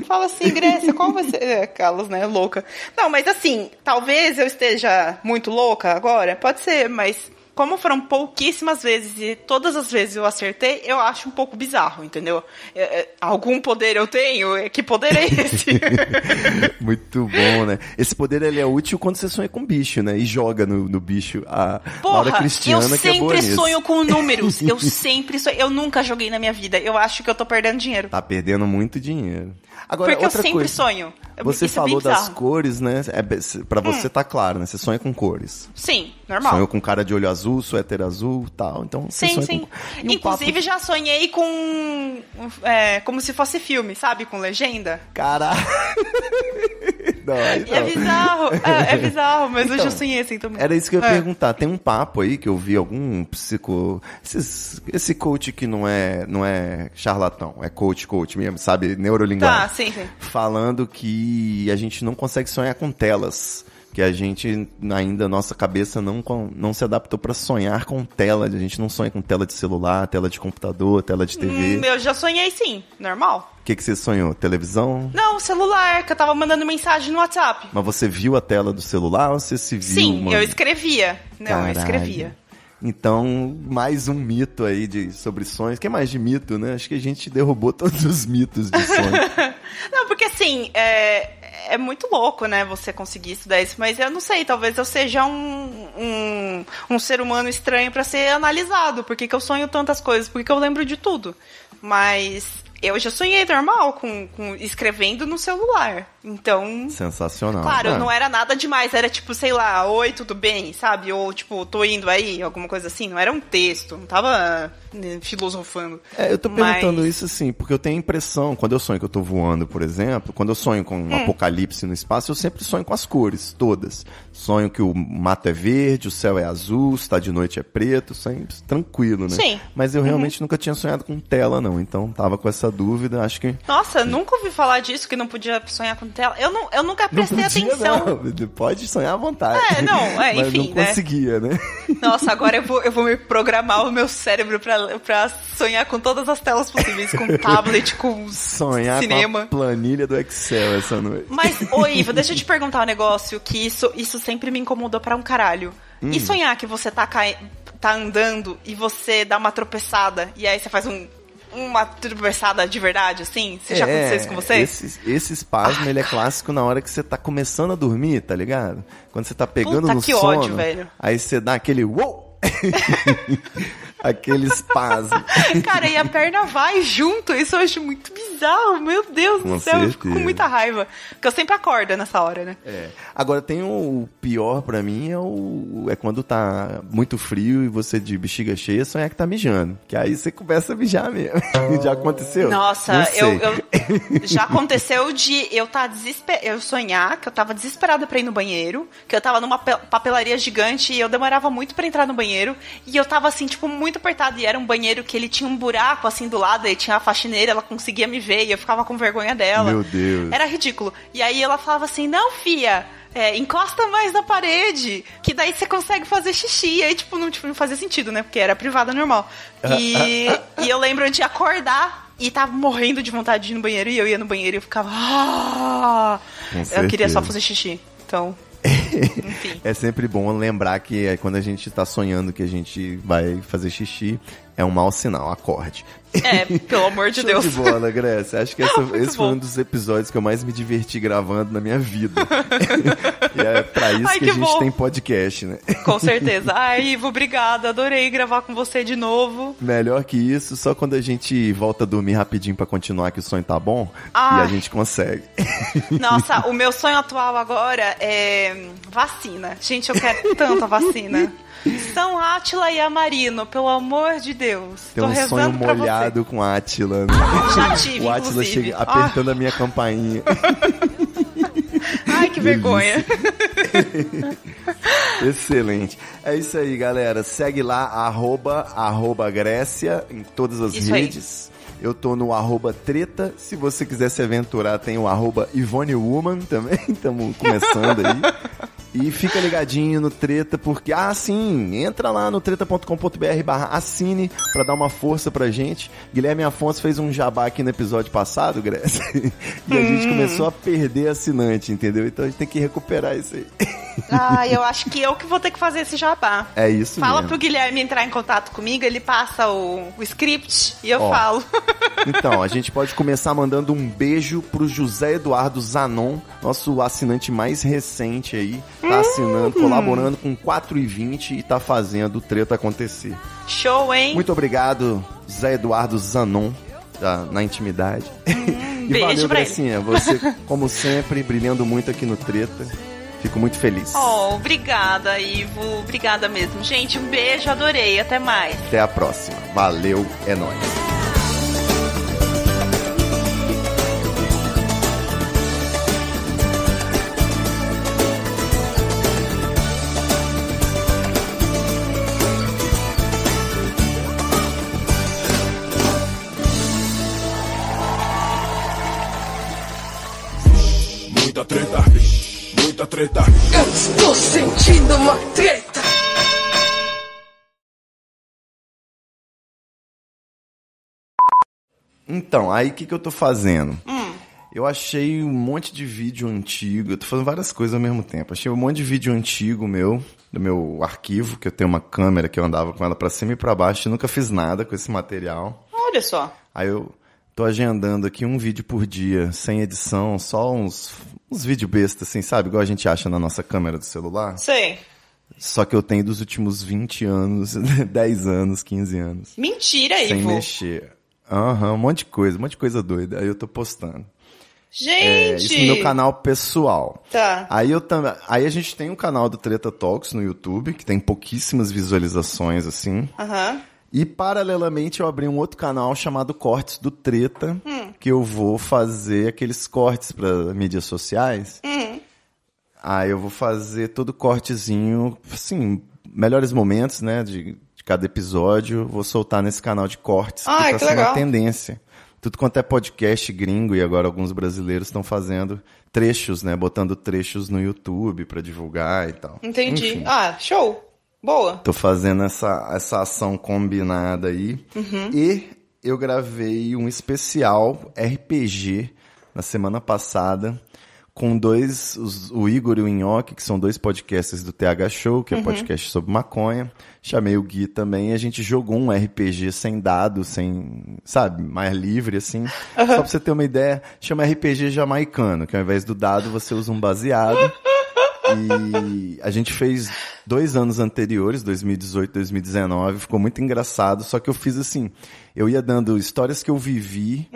Fala assim, Grécia, qual vai ser... Carlos, né, louca. Não, mas assim, talvez eu esteja muito louca agora, pode ser, mas... Como foram pouquíssimas vezes e todas as vezes eu acertei, eu acho um pouco bizarro, entendeu? Algum poder eu tenho? Que poder é esse? Muito bom, né? Esse poder ele é útil quando você sonha com bicho, né? E joga no bicho. A Laura Cristiana, que é boa nisso. Eu sempre sonho com números. Eu nunca joguei na minha vida. Eu acho que eu tô perdendo dinheiro. Tá perdendo muito dinheiro. Agora, porque outra eu sempre coisa, sonho. Você falou das cores, né? Pra você tá claro, né? Você sonha com cores. Sim, normal. Sonhou com cara de olho azul, suéter azul e tal. Então, você sonha com... Inclusive, já sonhei com... como se fosse filme, sabe? Com legenda. Caralho! Não, é bizarro. É bizarro, mas então, eu já sonhei assim também. Era isso que eu ia perguntar. Tem um papo aí que eu vi algum esse coach que não é charlatão, é coach mesmo, sabe? Neurolinguagem. Tá, sim. Falando que a gente não consegue sonhar com telas. Que a gente ainda, nossa cabeça não se adaptou pra sonhar com tela. A gente não sonha com tela de celular, tela de computador, tela de TV. Eu já sonhei sim, normal. O que você sonhou? Televisão? Não, celular, que eu tava mandando mensagem no WhatsApp. Mas você viu a tela do celular ou você se viu? Sim, eu escrevia. Não, eu escrevia. Então, mais um mito aí sobre sonhos. Que é mais de mito, né? Acho que a gente derrubou todos os mitos de sonho. Não, porque assim, é muito louco, né, você conseguir estudar isso, mas eu não sei, talvez eu seja um ser humano estranho pra ser analisado. Por que eu sonho tantas coisas? Por que eu lembro de tudo? Mas eu já sonhei normal, com escrevendo no celular. Então... Sensacional. Claro, não era nada demais. Era tipo, sei lá, oi, tudo bem, sabe? Ou tipo, tô indo aí, alguma coisa assim. Não era um texto, não tava filosofando. Eu tô perguntando isso assim, porque eu tenho a impressão, quando eu sonho que eu tô voando, por exemplo, quando eu sonho com um apocalipse no espaço, eu sempre sonho com as cores, todas. Sonho que o mato é verde, o céu é azul, se tá de noite é preto, sempre tranquilo, né? Sim. Mas eu realmente nunca tinha sonhado com tela, não. Então tava com essa dúvida, acho que... Nossa, eu nunca ouvi falar disso, que não podia sonhar com tela. Eu nunca prestei atenção. Não. Pode sonhar à vontade. Mas enfim, não conseguia, né? Nossa, agora eu vou me programar o meu cérebro pra sonhar com todas as telas possíveis, com tablet, com sonhar cinema. Com a planilha do Excel essa noite. Mas, ô Ivo, deixa eu te perguntar um negócio, que isso sempre me incomodou pra um caralho. E sonhar que você tá andando e você dá uma tropeçada, e aí você faz uma tropeçada de verdade, assim? Você já aconteceu isso com você? Esse espasmo, ele é clássico na hora que você tá começando a dormir, tá ligado? Quando você tá pegando no sono, ódio, velho. Aí você dá aquele uou! Aquele espasmo. Cara, e a perna vai junto. Isso eu acho muito bizarro. Meu Deus do céu, eu fico com muita raiva. Porque eu sempre acordo nessa hora, né? Agora, tem o pior pra mim, é quando tá muito frio e você de bexiga cheia sonhar que tá mijando. Que aí você começa a mijar mesmo. Já aconteceu? Nossa, já aconteceu de eu sonhar que eu tava desesperada pra ir no banheiro, que eu tava numa papelaria gigante e eu demorava muito pra entrar no banheiro, e eu tava assim, tipo, muito apertado, e era um banheiro que ele tinha um buraco assim do lado, e tinha a faxineira, ela conseguia me ver, e eu ficava com vergonha dela. Meu Deus. Era ridículo. E aí ela falava assim, não, fia, encosta mais na parede, que daí você consegue fazer xixi. E aí, tipo, não fazia sentido, né? Porque era privada normal. E eu lembro de acordar e tava morrendo de vontade de ir no banheiro, e eu ia no banheiro e eu ficava... eu queria só fazer xixi. Então... Enfim. É sempre bom lembrar que quando a gente tá sonhando que a gente vai fazer xixi, é um mau sinal, acorde. Pelo amor de Deus. De bola, Grécia. Acho que esse foi um dos episódios que eu mais me diverti gravando na minha vida. E é pra isso que a gente tem podcast, né? Com certeza. Ai, Ivo, obrigada. Adorei gravar com você de novo. Melhor que isso, só quando a gente volta a dormir rapidinho pra continuar que o sonho tá bom, e a gente consegue. Nossa, o meu sonho atual agora é vacina. Gente, eu quero tanto a vacina. São Átila e Amarino, pelo amor de Deus. Tem Tô um rezando sonho pra molhado você. com a Átila, né? Já tive, o Átila inclusive. chega apertando a minha campainha. Ai, que vergonha. Excelente. É isso aí, galera. Segue lá, @, Grécia, em todas as redes. Aí. Eu tô no @treta. Se você quiser se aventurar, tem o @Ivone Woman também. Estamos começando aí. E fica ligadinho no Treta, porque, entra lá no treta.com.br/assine pra dar uma força pra gente. Guilherme Afonso fez um jabá aqui no episódio passado, Grécia, e a gente começou a perder assinante, entendeu? Então a gente tem que recuperar isso aí. Eu acho que eu que vou ter que fazer esse jabá. É isso mesmo. Fala pro Guilherme entrar em contato comigo, ele passa o script e eu falo. Então, a gente pode começar mandando um beijo pro José Eduardo Zanon, nosso assinante mais recente aí. Tá assinando, colaborando com 4,20 e tá fazendo o Treta acontecer. Show, hein? Muito obrigado, Zé Eduardo Zanon, na intimidade. E beijo valeu, pra Grecinha. Você, como sempre, brilhando muito aqui no Treta. Fico muito feliz. Obrigada, Ivo. Obrigada mesmo. Gente, um beijo, adorei. Até mais. Até a próxima. Valeu, é nóis. Muita treta. Eu estou sentindo uma treta. Então, aí o que eu tô fazendo? Eu achei um monte de vídeo antigo, eu tô fazendo várias coisas ao mesmo tempo. Achei um monte de vídeo antigo do meu arquivo, que eu tenho uma câmera que eu andava com ela pra cima e pra baixo e nunca fiz nada com esse material. Olha só. Aí eu tô agendando aqui um vídeo por dia, sem edição, só uns vídeos bestas, assim, sabe? Igual a gente acha na nossa câmera do celular. Sei. Só que eu tenho dos últimos 20 anos, 10 anos, 15 anos. Mentira, Ivo. Sem mexer. Um monte de coisa doida. Aí eu tô postando. Gente! Isso no meu canal pessoal. Tá. Aí a gente tem um canal do Treta Talks no YouTube, que tem pouquíssimas visualizações, assim. E, paralelamente, eu abri um outro canal chamado Cortes do Treta, que eu vou fazer aqueles cortes para mídias sociais. Aí eu vou fazer todo cortezinho, assim, melhores momentos, né, de cada episódio, vou soltar nesse canal de cortes, que tá sendo a tendência. tudo quanto é podcast gringo, e agora alguns brasileiros estão fazendo trechos, né? Botando trechos no YouTube pra divulgar e tal. Entendi. Enfim, Show. Boa. tô fazendo essa ação combinada aí. E eu gravei um especial RPG na semana passada com o Igor e o Nhoque, que são 2 podcasters do TH Show, que é podcast sobre maconha. Chamei o Gui também e a gente jogou um RPG sem dados, sem, sabe, mais livre, assim. Só pra você ter uma ideia, chama RPG jamaicano, que ao invés do dado você usa um baseado. E a gente fez 2 anos anteriores, 2018, 2019, ficou muito engraçado, só que eu fiz assim, eu ia dando histórias que eu vivi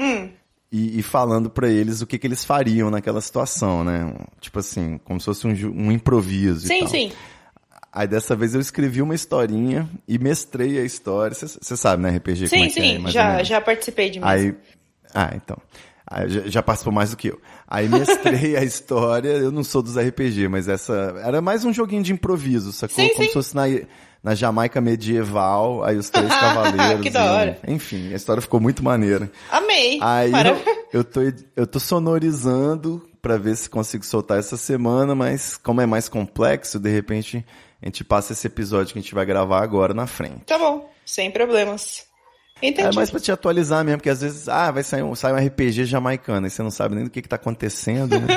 e falando pra eles o que eles fariam naquela situação, né? Tipo assim, como se fosse um improviso e tal. Sim. Aí dessa vez eu escrevi uma historinha e mestrei a história. Você sabe, né, RPG? Como é que é, já participei de mim. Então. Aí já participou mais do que eu. Aí mestrei a história, eu não sou dos RPG, mas essa era mais um joguinho de improviso, sacou? Como se fosse na Jamaica medieval, aí os 3 cavaleiros. Que da hora. Enfim, a história ficou muito maneira. Amei. Aí eu tô sonorizando pra ver se consigo soltar essa semana, mas como é mais complexo, de repente a gente passa esse episódio que a gente vai gravar agora na frente. Tá bom, sem problemas. Entendi. É mais pra te atualizar mesmo, porque às vezes, vai sair um RPG jamaicano, e você não sabe nem do que tá acontecendo, né?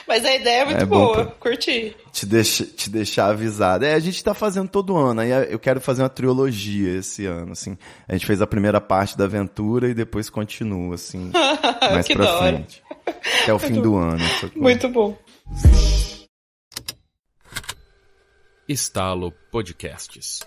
Mas a ideia é muito boa, curti. Te deixar avisado. A gente tá fazendo todo ano, aí eu quero fazer uma trilogia esse ano, assim. A gente fez a primeira parte da aventura e depois continua, assim, mais pra frente. Até o fim do ano. Muito bom. Estalo Podcasts.